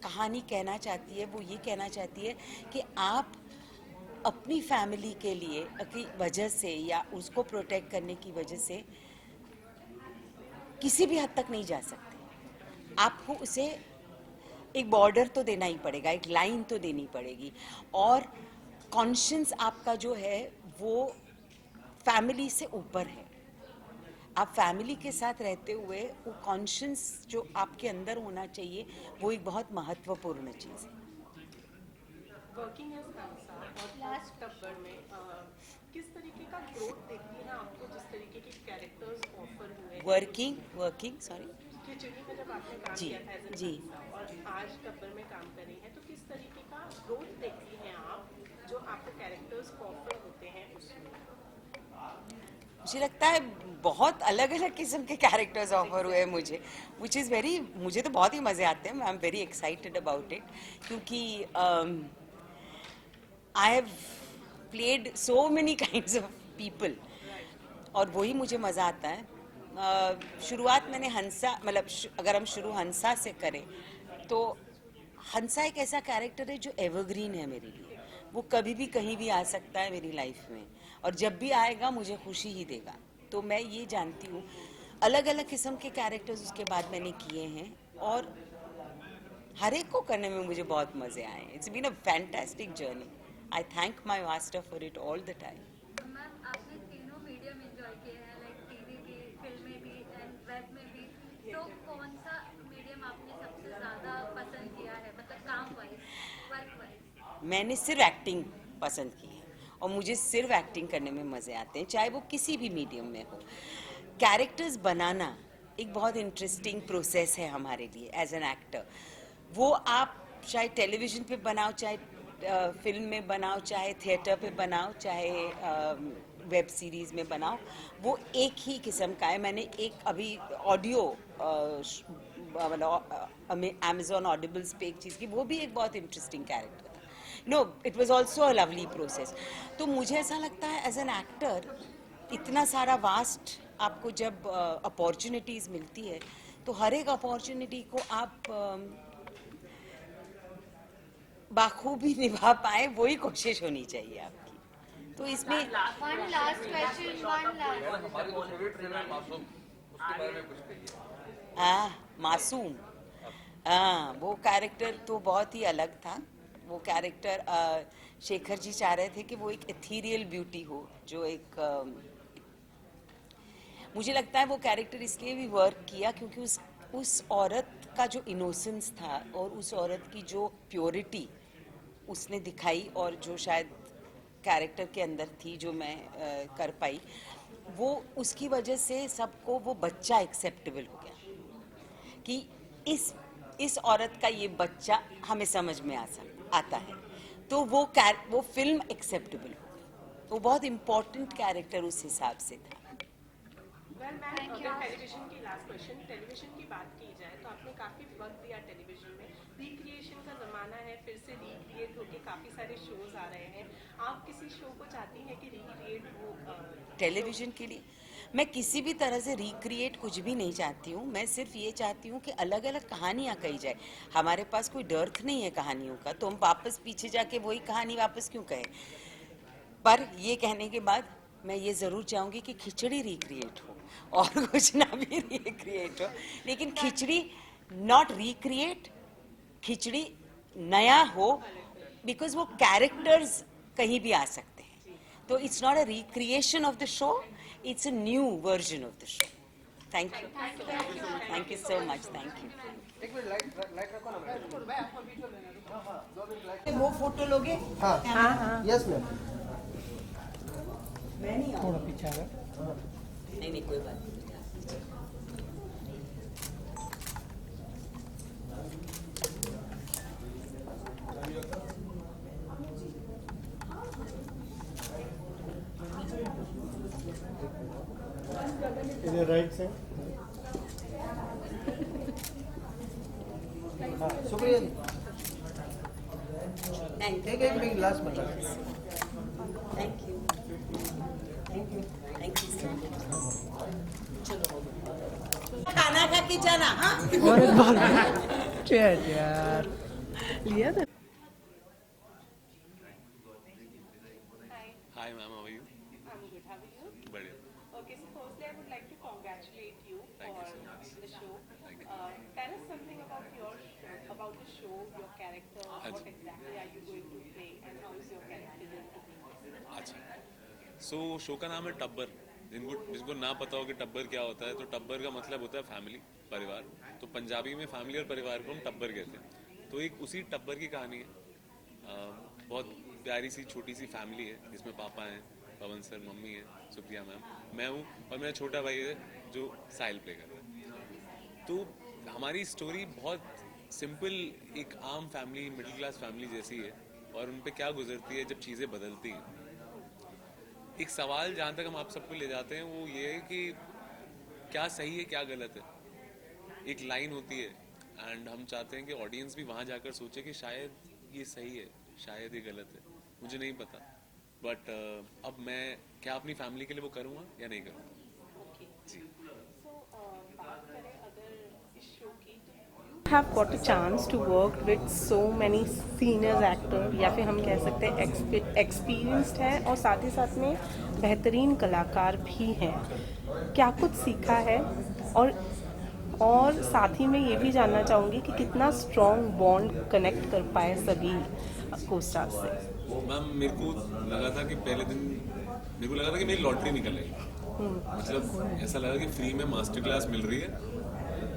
कहानी कहना चाहती है वो ये कहना चाहती है कि आप अपनी फैमिली के लिए की वजह से या उसको प्रोटेक्ट करने की वजह से किसी भी हद तक नहीं जा सकते. आपको उसे एक बॉर्डर तो देना ही पड़ेगा, एक लाइन तो देनी पड़ेगी. और कॉन्शियस आपका जो है वो फैमिली से ऊपर है. आप फैमिली के साथ रहते हुए वो कॉन्शियस जो आपके अंदर होना चाहिए वो एक बहुत महत्वपूर्ण चीज़ है. वर्किंग एज हंसा और लास्ट टब्बर में किस तरीके का ग्रोथ देखती हैं आपको, जिस तरीके के कैरेक्टर्स ऑफर हुए? वर्किंग सॉरी खिचड़ी में जब आपने काम किया था एज जी हंसा और आज टब्बर में काम कर रही हैं, तो किस तरीके का ग्रोथ देखती हैं आप जो आपको कैरेक्टर्स ऑफर होते हैं उसमें? मुझे लगता है बहुत अलग अलग किस्म के कैरेक्टर्स ऑफर हुए हैं मुझे, विच इज़ वेरी, मुझे तो बहुत ही मज़े आते हैं. I am very excited about it क्योंकि I have played so many kinds of people और वही मुझे मज़ा आता है. शुरुआत मैंने हंसा, मतलब अगर हम शुरू हंसा से करें तो हंसा एक ऐसा कैरेक्टर है जो एवरग्रीन है मेरे लिए. वो कभी भी कहीं भी आ सकता है मेरी लाइफ में और जब भी आएगा मुझे खुशी ही देगा. तो मैं ये जानती हूँ अलग अलग किस्म के कैरेक्टर्स उसके बाद मैंने किए हैं और हर एक को करने में मुझे बहुत मज़े आए. It's been a fantastic journey. I thank my master for it all the time. Ma'am, आपने तीनों मीडियम एंजॉय किए हैं, लाइक टीवी भी, फिल्में भी एंड वेब में भी. तो कौन सा मीडियम आपने सबसे ज़्यादा पसंद किया है, मतलब काम वाइज, वर्क वाइज? मैंने सिर्फ एक्टिंग पसंद की है और मुझे सिर्फ एक्टिंग करने में मज़े आते हैं, चाहे वो किसी भी मीडियम में हो. कैरेक्टर्स बनाना एक बहुत इंटरेस्टिंग प्रोसेस है हमारे लिए एज एन एक्टर. वो आप चाहे टेलीविज़न पे बनाओ, चाहे फिल्म में बनाओ, चाहे थिएटर पे बनाओ, चाहे वेब सीरीज़ में बनाओ, वो एक ही किस्म का है. मैंने एक अभी ऑडियो अमेजॉन ऑडिबल्स पे एक चीज़ की, वो भी एक बहुत इंटरेस्टिंग कैरेक्टर था. No, it was also a lovely process. तो मुझे ऐसा लगता है एज एन एक्टर इतना सारा वास्ट आपको जब अपॉर्चुनिटीज़ मिलती है तो हर एक अपॉर्चुनिटी को आप बाखूबी निभा पाए, वही कोशिश होनी चाहिए आपकी. तो इसमें One last question, one last. मासूम, हाँ, वो कैरेक्टर तो बहुत ही अलग था. वो कैरेक्टर शेखर जी चाह रहे थे कि वो एक एथीरियल ब्यूटी हो, जो एक मुझे लगता है वो कैरेक्टर इसलिए भी वर्क किया क्योंकि उस औरत का जो इनोसेंस था और उस औरत की जो प्योरिटी उसने दिखाई, और जो शायद कैरेक्टर के अंदर थी जो मैं कर पाई, वो उसकी वजह से सबको वो बच्चा एक्सेप्टेबल हो गया कि इस औरत का ये बच्चा हमें समझ में आता है. तो वो फिल्म एक्सेप्टेबल हो गई. वो बहुत इम्पोर्टेंट कैरेक्टर उस हिसाब से था. वेल मैम, अगर टेलीविजन की लास्ट क्वेश्चन, टेलीविजन की बात की जाए तो आपने काफ़ी वक्त दिया टेलीविजन में. रिक्रिएशन का ज़माना है, फिर से रिक्रिएट होके काफ़ी सारे शोज आ रहे हैं. आप किसी शो को चाहती हैं कि रिक्रिएट हो टेलीविजन के लिए? मैं किसी भी तरह से रिक्रिएट कुछ भी नहीं चाहती हूँ. मैं सिर्फ ये चाहती हूँ कि अलग अलग कहानियाँ कही जाए. हमारे पास कोई डर्थ नहीं है कहानियों का, तो हम वापस पीछे जाके वही कहानी वापस क्यों कहें. पर ये कहने के बाद मैं ये ज़रूर चाहूँगी कि खिचड़ी रिक्रिएट हो और कुछ ना भी रिक्रिएट हो, लेकिन खिचड़ी नॉट रिक्रिएट, खिचड़ी नया हो, बिकॉज वो कैरेक्टर्स कहीं भी आ सकते हैं. तो it's not a recreation of the show, it's a new version of the show. Thank you so much. Thank you. वो फोटो लोगे? हाँ हाँ यस मैम. मैं नहीं थोड़ा पीछे आ रहा. नहीं कोई बात नहीं. इधर राइट से. हाँ शुक्रिया जी. एक मिनट लास्ट में. Thank you. खाना खा के जाना. हाँ और एक बार चैट यार लिया था. Hi ma'am, how are you? I'm good. How are you? बढ़िया. Okay, so firstly, I would like to congratulate you Thank you for so much. the show. Thank you. Tell us something about your show, about the show, your character. Haan What ji. exactly are you going to play, and how is your character going to be? अच्छा. So show का नाम है टब्बर. जिसको ना पता हो कि टब्बर क्या होता है, तो टब्बर का मतलब होता है फैमिली, परिवार. तो पंजाबी में फैमिली और परिवार को हम टब्बर कहते हैं. तो एक उसी टब्बर की कहानी है. बहुत प्यारी सी छोटी सी फैमिली है जिसमें पापा हैं, पवन सर, मम्मी है, सुप्रिया मैम, मैं हूँ और मेरा छोटा भाई है जो साहिल प्ले कर रहा है. तो हमारी स्टोरी बहुत सिंपल, एक आम फैमिली, मिडिल क्लास फैमिली जैसी है, और उन पे क्या गुजरती है जब चीज़ें बदलती हैं. एक सवाल जहाँ तक हम आप सबको ले जाते हैं वो ये है कि क्या सही है क्या गलत है. एक लाइन होती है एंड हम चाहते हैं कि ऑडियंस भी वहाँ जाकर सोचे कि शायद ये सही है, शायद ये गलत है, मुझे नहीं पता. बट अब मैं क्या अपनी फैमिली के लिए वो करूँगा या नहीं करूँगा. जी. बात करें अगर इस शो की, have got a chance to work with so many senior actor, या फिर हम कह सकते हैं experienced है, और साथ ही साथ में बेहतरीन कलाकार भी हैं. क्या कुछ सीखा है, और साथ ही में ये भी जानना चाहूँगी कि कितना स्ट्रॉन्ग बॉन्ड कनेक्ट कर पाए सभी को स्टार से. मैम मेरे को लगा था कि पहले दिन मेरे को लगा था कि मेरी लॉटरी निकल रही. मतलब ऐसा लगा कि फ्री में मास्टर क्लास मिल रही है,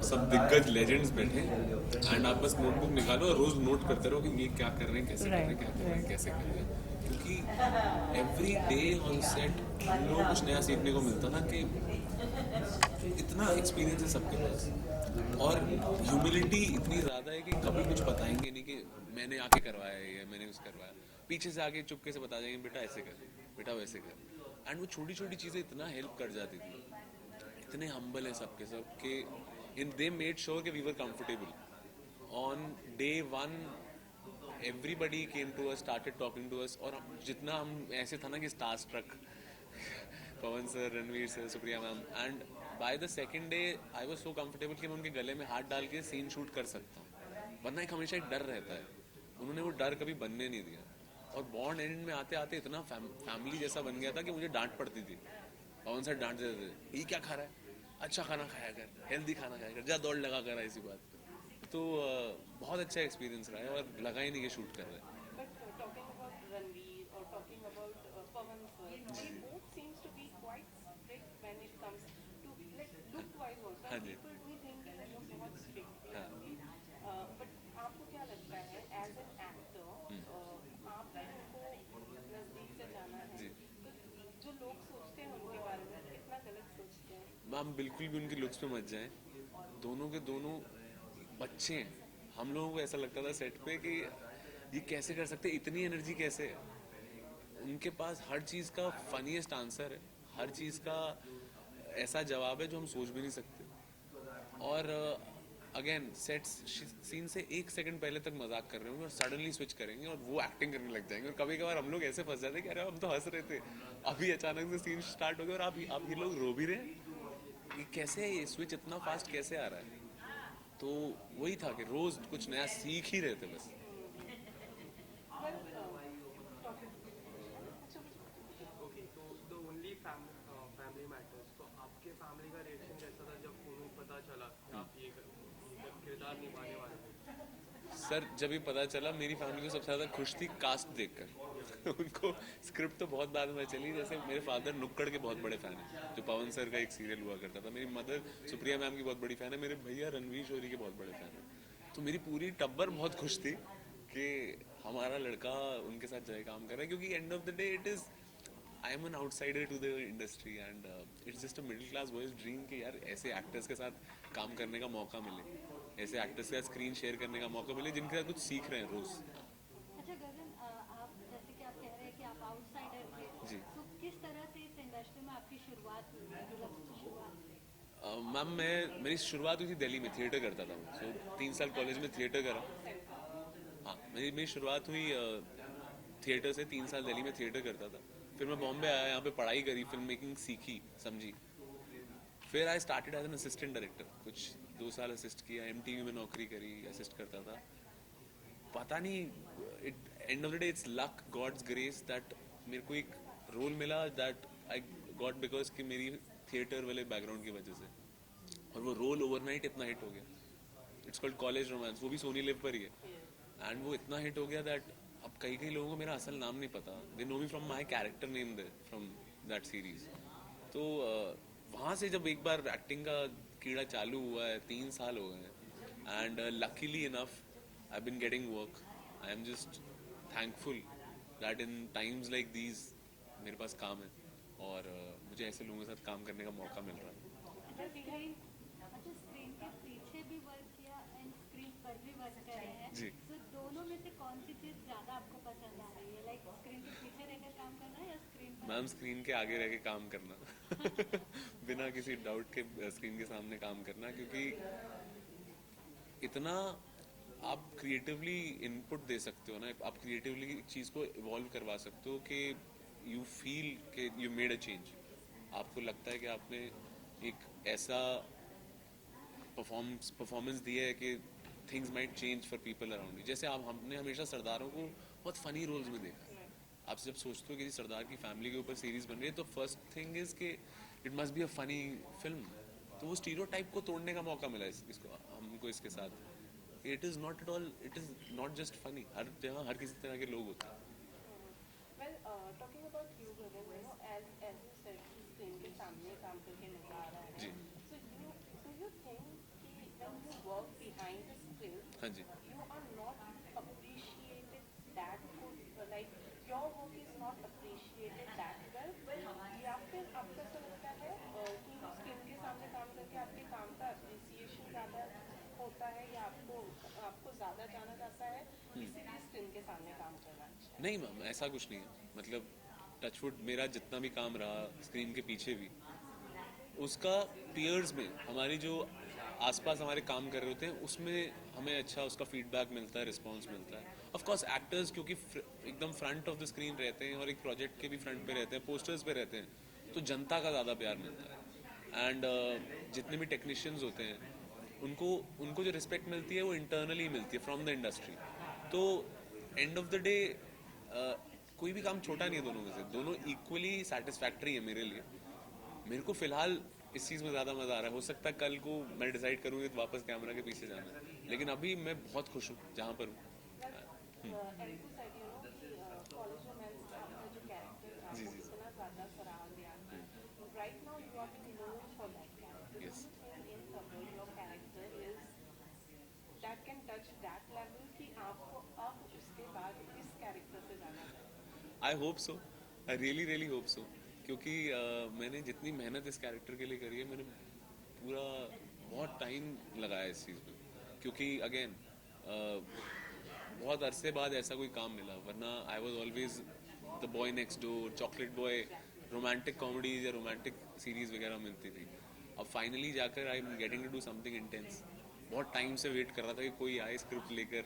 सब दिग्गज लेजेंड्स बैठे एंड आप बस नोटबुक निकालो और रोज नोट करते रहो कि ये क्या कर रहे हैं, कैसे कर रहे हैं, क्या कर रहे हैं, कैसे कर रहे हैं. क्योंकि एवरी डे ऑन सेट हम लोग कुछ नया सीखने को मिलता ना, कि इतना एक्सपीरियंस है सबके पास और ह्यूमिलिटी इतनी ज़्यादा है कि कभी कुछ बताएंगे नहीं कि मैंने आके करवाया है या मैंने कुछ करवाया. पीछे से आके चुपके से बता देंगे बेटा ऐसे कर, बेटा वैसे कर. एंड वो छोटी छोटी चीज़ें इतना हेल्प कर जाती थी. इतने हम्बल है सबके सब कि they made sure that we were comfortable. On day one, everybody came to us, started talking to us, और जितना हम ऐसे था ना कि star struck Pawan sir, Ranveer sir, Supriya ma'am, and by the second day I was so comfortable कि मैं उनके गले में हाथ डाल के सीन शूट कर सकता हूँ, वरना एक हमेशा एक डर रहता है, उन्होंने वो डर कभी बनने नहीं दिया। और बॉन्ड एंड में आते आते इतना फैमिली जैसा बन गया था कि मुझे डांट पड़ती थी, पवन सर डांट देते थे, ये क्या खा रहा है, अच्छा खाना खाया कर, हेल्दी खाना खाया कर, जा दौड़ लगा कर, ऐसी बात। तो बहुत अच्छा एक्सपीरियंस रहा है और लगा ही नहीं कि शूट कर रहे हैं। But talking about Ranveer or talking about Pawan sir, they both seems to be quite strict when it comes to like look wise also. हाँ जी। People do think that they are बहुत strict. हाँ। But आपको क्या लगता है as an actor, आप उनको नजदीक से जाना है, जी। तो जो लोग सोचते हैं उनके बारे में कितना गलत सोचते हैं? मैम बिल्कुल भी उनकी लुक्स पे मत जाएं, दोनों के दोनों बच्चे हैं। हम लोगों को ऐसा लगता था सेट पे कि ये कैसे कर सकते, इतनी एनर्जी कैसे है। उनके पास हर चीज़ का फनीएस्ट आंसर है, हर चीज़ का ऐसा जवाब है जो हम सोच भी नहीं सकते। और अगेन सेट सीन से 1 सेकंड पहले तक मजाक कर रहे होंगे और सडनली स्विच करेंगे और वो एक्टिंग करने लग जाएंगे। और कभी कभार हम लोग ऐसे फंस जाते हैं कि अरे हम तो हंस रहे थे, अभी अचानक से सीन स्टार्ट हो गया और आप ये लोग रो भी रहे हैं, ये कैसे है, ये स्विच इतना फास्ट कैसे आ रहा है। तो वही था कि रोज कुछ नया सीख ही रहे थे बस। ओके, तो द ओनली फैमिली मैटर्स, तो आपके फैमिली का रिएक्शन कैसा था जब उन्हें पता चला कि आप ये किरदार निभाने वाले थे? सर जब ये पता चला, मेरी फैमिली को सबसे ज़्यादा खुश थी कास्ट देखकर उनको स्क्रिप्ट तो बहुत बाद में चली। जैसे मेरे फादर नुक्कड़ के बहुत बड़े फ़ैन हैं, जो पवन सर का एक सीरियल हुआ करता था। मेरी मदर सुप्रिया मैम की बहुत बड़ी फ़ैन है, मेरे भैया रणवीर शोरी के बहुत बड़े फ़ैन हैं। तो मेरी पूरी टब्बर बहुत खुश थी कि हमारा लड़का उनके साथ जाए काम कर रहा है, क्योंकि end of the day it is I am an outsider to the industry and it's just a middle class boys dream कि यार ऐसे एक्टर्स के साथ काम करने का मौका मिले, ऐसे एक्टर्स के साथ स्क्रीन शेयर करने का मौका मिले जिनके साथ कुछ सीख रहे हैं रोज। अच्छा गगन, आप जैसे कि आप कह रहे हैं कि आप आउटसाइडर थे, जी। तो किस तरह से इस इंडस्ट्री में आपकी शुरुआत हुई, मतलब शुरुआत? मैम मेरी शुरुआत हुई थी दिल्ली में, थिएटर करता था मैं। सो 3 साल कॉलेज में थिएटर करा। हाँ, मेरी शुरुआत हुई थिएटर से। 3 साल दिल्ली में थिएटर करता था, फिर मैं बॉम्बे आया, यहाँ पे पढ़ाई करी, फिल्म मेकिंग सीखी समझी। फिर I started as an assistant director, कुछ 2 साल असिस्ट किया, MTV में नौकरी करी, असिस्ट करता था। पता नहीं, end of the day it's luck, God's grace that मेरे को एक रोल मिला दैट आई गॉट बिकॉज कि मेरी थिएटर वाले बैकग्राउंड की वजह से, और वो रोल ओवरनाइट इतना हिट हो गया। इट्स कॉल्ड कॉलेज रोमांस, वो भी सोनी लिव पर ही है। एंड वो इतना हिट हो गया दैट अब कई लोगों को मेरा असल नाम नहीं पता, they know me from my character name they from that series. तो वहाँ से जब एक बार एक्टिंग का कीड़ा चालू हुआ है, 3 साल हो गए हैं, and luckily enough I been getting work. I am just thankful that in times like these मेरे पास काम है और मुझे ऐसे लोगों के साथ काम करने का मौका मिल रहा है। अच्छा, स्क्रीन के पीछे भी वर्क किया एंड स्क्रीन पर भी वर्क कर रहे हैं, जी। तो दोनों में से कौन सी चीज़ ज़्यादा आपको पसंद आ रही है, लाइक स्क्रीन के पीछे रहकर काम करना या स्क्रीन पर? मैम स्क्रीन के आगे रह के काम करना बिना किसी डाउट के स्क्रीन के सामने काम करना, क्योंकि इतना आप क्रिएटिवली इनपुट दे सकते हो ना, आप क्रिएटिवली एक चीज़ को इवॉल्व करवा सकते हो कि यू फील कि यू मेड अ चेंज। आपको लगता है कि आपने एक ऐसा परफॉर्मेंस दिया है कि things might change for people around you. जैसे हमने हमेशा सरदारों को बहुत फनी रोल्स में देखा। आप जब सोचते हो कि सरदार की फैमिली के ऊपर सीरीज बन रही है, तो फर्स्ट थिंग इज कि it must be a funny film. तो वो स्टीरियोटाइप को तोड़ने का मौका मिला इसको हमको इसके साथ। It is not at all, it is not just funny. हर जगह हर किसी तरह के लोग होते हैं। Well, talking about you, Gagan, you know, as you said, screen के सामने काम करके मजा आ रहा है। जी। So do you think कि when you work behind the script, हाँ जी। you are not appreciated that good, like your work is not appreciated that well, या फिर आपको ऐसा लगता है कि स्क्रीन के सामने काम करके आपके काम का appreciation ज़्यादा होता है, या आपको ज़्यादा जाना जाता है, इसीलिए स्क्रीन के सामने काम करना अच्छा है? नहीं मैम, ऐसा कुछ नहीं है। मतलब टचवुड मेरा जितना भी काम रहा स्क्रीन के पीछे भी, उसका पीयर्स में हमारी जो आसपास हमारे काम कर रहे होते हैं उसमें हमें अच्छा उसका फीडबैक मिलता है, रिस्पांस मिलता है. ऑफ कोर्स एक्टर्स क्योंकि एकदम फ्रंट ऑफ द स्क्रीन रहते हैं और एक प्रोजेक्ट के भी फ्रंट पे रहते हैं, पोस्टर्स पे रहते हैं, तो जनता का ज़्यादा प्यार मिलता है. एंड जितने भी टेक्नीशियंस होते हैं उनको जो रिस्पेक्ट मिलती है वो इंटरनली मिलती है फ्रॉम द इंडस्ट्री. तो एंड ऑफ द डे कोई भी काम छोटा नहीं है दोनों में से, दोनों इक्वली सेटिस्फैक्ट्री है मेरे लिए. मेरे को फिलहाल इस चीज़ में ज़्यादा मज़ा आ रहा है. हो सकता है कल को मैं डिसाइड करूँगी तो वापस कैमरा के पीछे जाना है, लेकिन अभी मैं बहुत खुश हूँ जहाँ पर हूँ. जी जी yes. that can touch that level कि आपको अब उसके बाद इस कैरेक्टर से जाना चाहिए. I hope so, I really really hope so, क्योंकि मैंने जितनी मेहनत इस कैरेक्टर के लिए करी है, मैंने पूरा बहुत टाइम लगाया इस चीज़ में, क्योंकि अगेन बहुत अरसे बाद ऐसा कोई काम मिला. वरना I was always the boy next door, chocolate boy, romantic comedies या रोमांटिक सीरीज वगैरह मिलती थी. अब फाइनली जाकर I am getting to do something intense. बहुत टाइम से वेट कर रहा था कि कोई आए स्क्रिप्ट लेकर,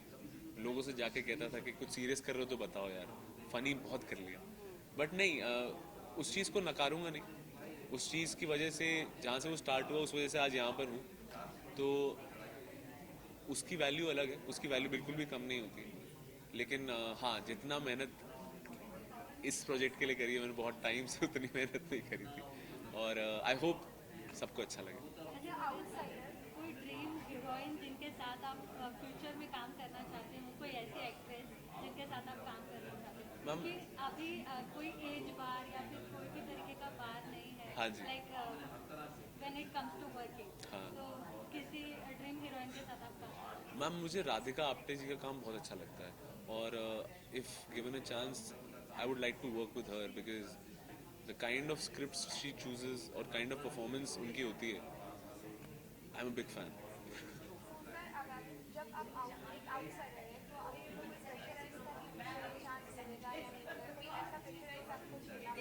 लोगों से जाके कहता था कि कुछ सीरियस कर रहे हो तो बताओ यार, फ़नी बहुत कर लिया. बट नहीं, उस चीज़ को नकारूंगा नहीं. उस चीज़ की वजह से जहाँ से वो स्टार्ट हुआ उस वजह से आज यहाँ पर हूँ, तो उसकी वैल्यू अलग है, उसकी वैल्यू बिल्कुल भी कम नहीं होती. लेकिन हाँ, जितना मेहनत इस प्रोजेक्ट के लिए करी है मैंने बहुत टाइम से उतनी मेहनत नहीं करी थी. और आई होप सबको अच्छा लगे. कोई ड्रीम हीरोइन जिनके साथ आप फ्यूचर में काम करना चाहते हैं, कोई ऐसी एक्ट्रेस जिनके साथ आप काम करना चाहते हैं? मैम क्योंकि अभी कोई एज बार या फिर कोई भी तरीके का बार नहीं है. हाँ जी. Like when it comes to working, हाँ. तो किसी ड्रीम हीरोइन के साथ आप काम करते हैं? मैम मुझे राधिका आप्टे जी का काम बहुत अच्छा लगता है, और if given a chance I would like to work with her, because the kind of scripts she chooses और काइंड ऑफ परफॉर्मेंस उनकी होती है, I am a big fan. जब आप आउटसाइडर हैं तो आपको कोई प्रेशराइज करने चांस मिलेगा या नहीं, ऐसा प्रेशराइज आपको झेलना?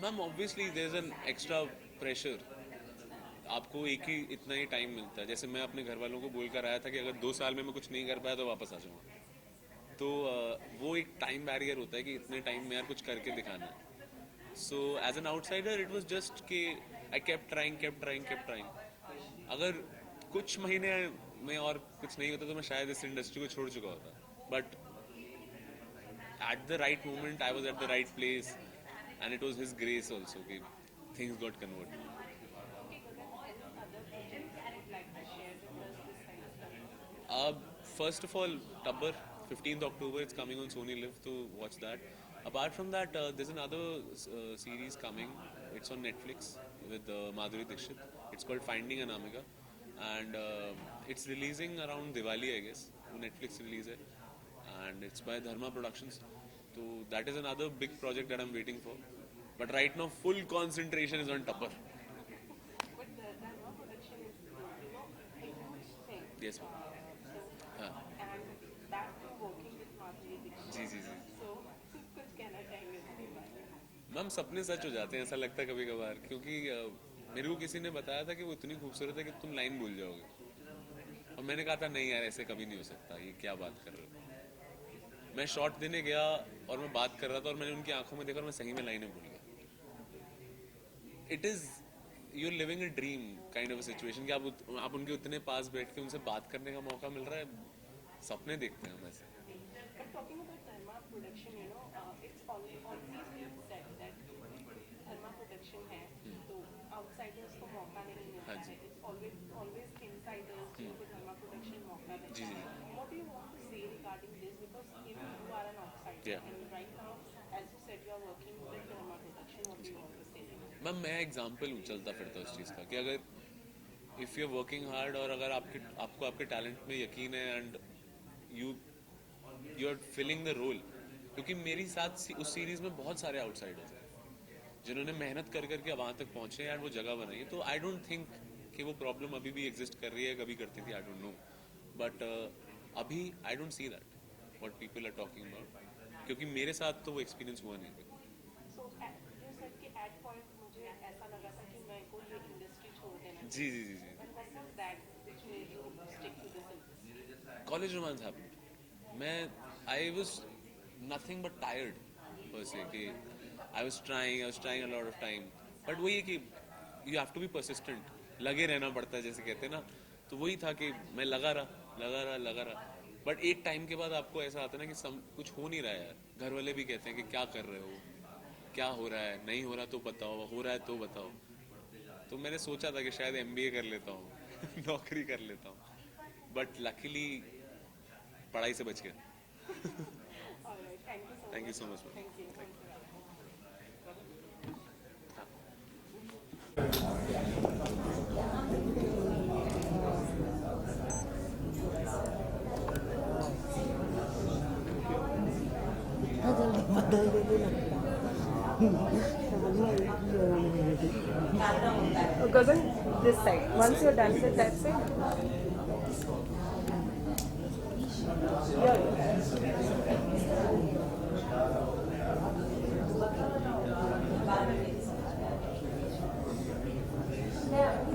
Ma'am obviously there is an extra pressure. आपको एक ही इतना ही टाइम मिलता है. जैसे मैं अपने घर वालों को बोल कर आया था कि अगर 2 साल में मैं कुछ नहीं कर पाया तो वापस आ जाऊँगा. तो वो एक टाइम बैरियर होता है कि इतने टाइम में यार कुछ करके दिखाना है. So as an outsider it was just कि आई केप्ट ट्राइंग. अगर कुछ महीने में और कुछ नहीं होता तो मैं शायद इस इंडस्ट्री को छोड़ चुका होता. But at the right moment I was at the right place, and it was his grace also कि things got converted. First of all, Tabbar, 15th October, it's coming on Sony Live, to watch that. Apart from that, there's another series coming. It's on Netflix with Madhuri Dixit. It's called Finding Anamika, and it's releasing around Diwali, I guess. Netflix release it, and it's by Dharma Productions. So that is another big project that I'm waiting for. But right now, full concentration is on Tabbar. But the Dharma production is, a huge thing. Yes, ma'am. And that too working with Madhuri Dixit. Ji. So कुछ कहना चाहेंगे इसके बारे में? Ma'am सपने सच हो जाते हैं, ऐसा लगता है कभी कभार, क्योंकि मेरे को किसी ने बताया था कि वो इतनी खूबसूरत है कि तुम लाइन भूल जाओगे, और मैंने कहा था नहीं यार ऐसे कभी नहीं हो सकता, ये क्या बात कर रहे हो. मैं शॉट देने गया और मैं बात कर रहा था और मैंने उनकी आंखों में देखा और मैं सही में लाइनें भूल गया. It is you living a dream kind of a situation कि आप उनके उतने पास बैठ के उनसे बात करने का मौका मिल रहा है. सपने देखते हैं हम ऐसे. But talking about Dharma production, it's always been said that Dharma production है तो outsiders को मौका नहीं मिलता है. It's always insiders जिनको Dharma production मौका देता है. What do you want to say regarding this? Because even you are an outsider, and right now, as you said, you are working with Dharma production. What do you want to say? Ma'am मैं example हूँ चलता फिरता उस चीज़ का, कि अगर if you are working hard और अगर आपको आपके टैलेंट में यकीन है and you are filling the role, क्योंकि मेरे साथ उस सीरीज़ में बहुत सारे आउटसाइडर्स हैं जिन्होंने मेहनत कर करके वहाँ तक पहुँचे एंड वो जगह बनाई. तो आई डोंट थिंक कि वो प्रॉब्लम अभी भी एग्जिस्ट कर रही है, कभी करती थी, आई डोंट नो. बट अभी I don't see that what people are talking about, क्योंकि मेरे साथ तो वो एक्सपीरियंस हुआ नहीं. So you said कि at point मुझे मुझे ऐसा लगा था कि मैं को ये इंडस्ट्री छोड़ देना जी जी जी जी But what was that which made you stick to this industry? College romance happened मैं I was nothing but tired पर से कि I was trying a lot of time but वही है कि you have to be persistent लगे रहना पड़ता है जैसे कहते हैं ना तो वही था कि मैं लगा रहा बट एक टाइम के बाद आपको ऐसा आता है ना कि कुछ हो नहीं रहा है यार घर वाले भी कहते हैं कि क्या कर रहे हो क्या हो रहा है नहीं हो रहा तो बताओ हो रहा है तो बताओ तो मैंने सोचा था कि शायद MBA कर लेता हूँ नौकरी कर लेता हूँ बट लकीली पढ़ाई से बच गया Alright, thank you so much Thank you. Gagan, this side. Once you're done with that side.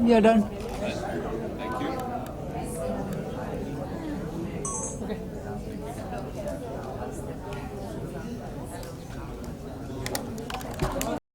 You're done.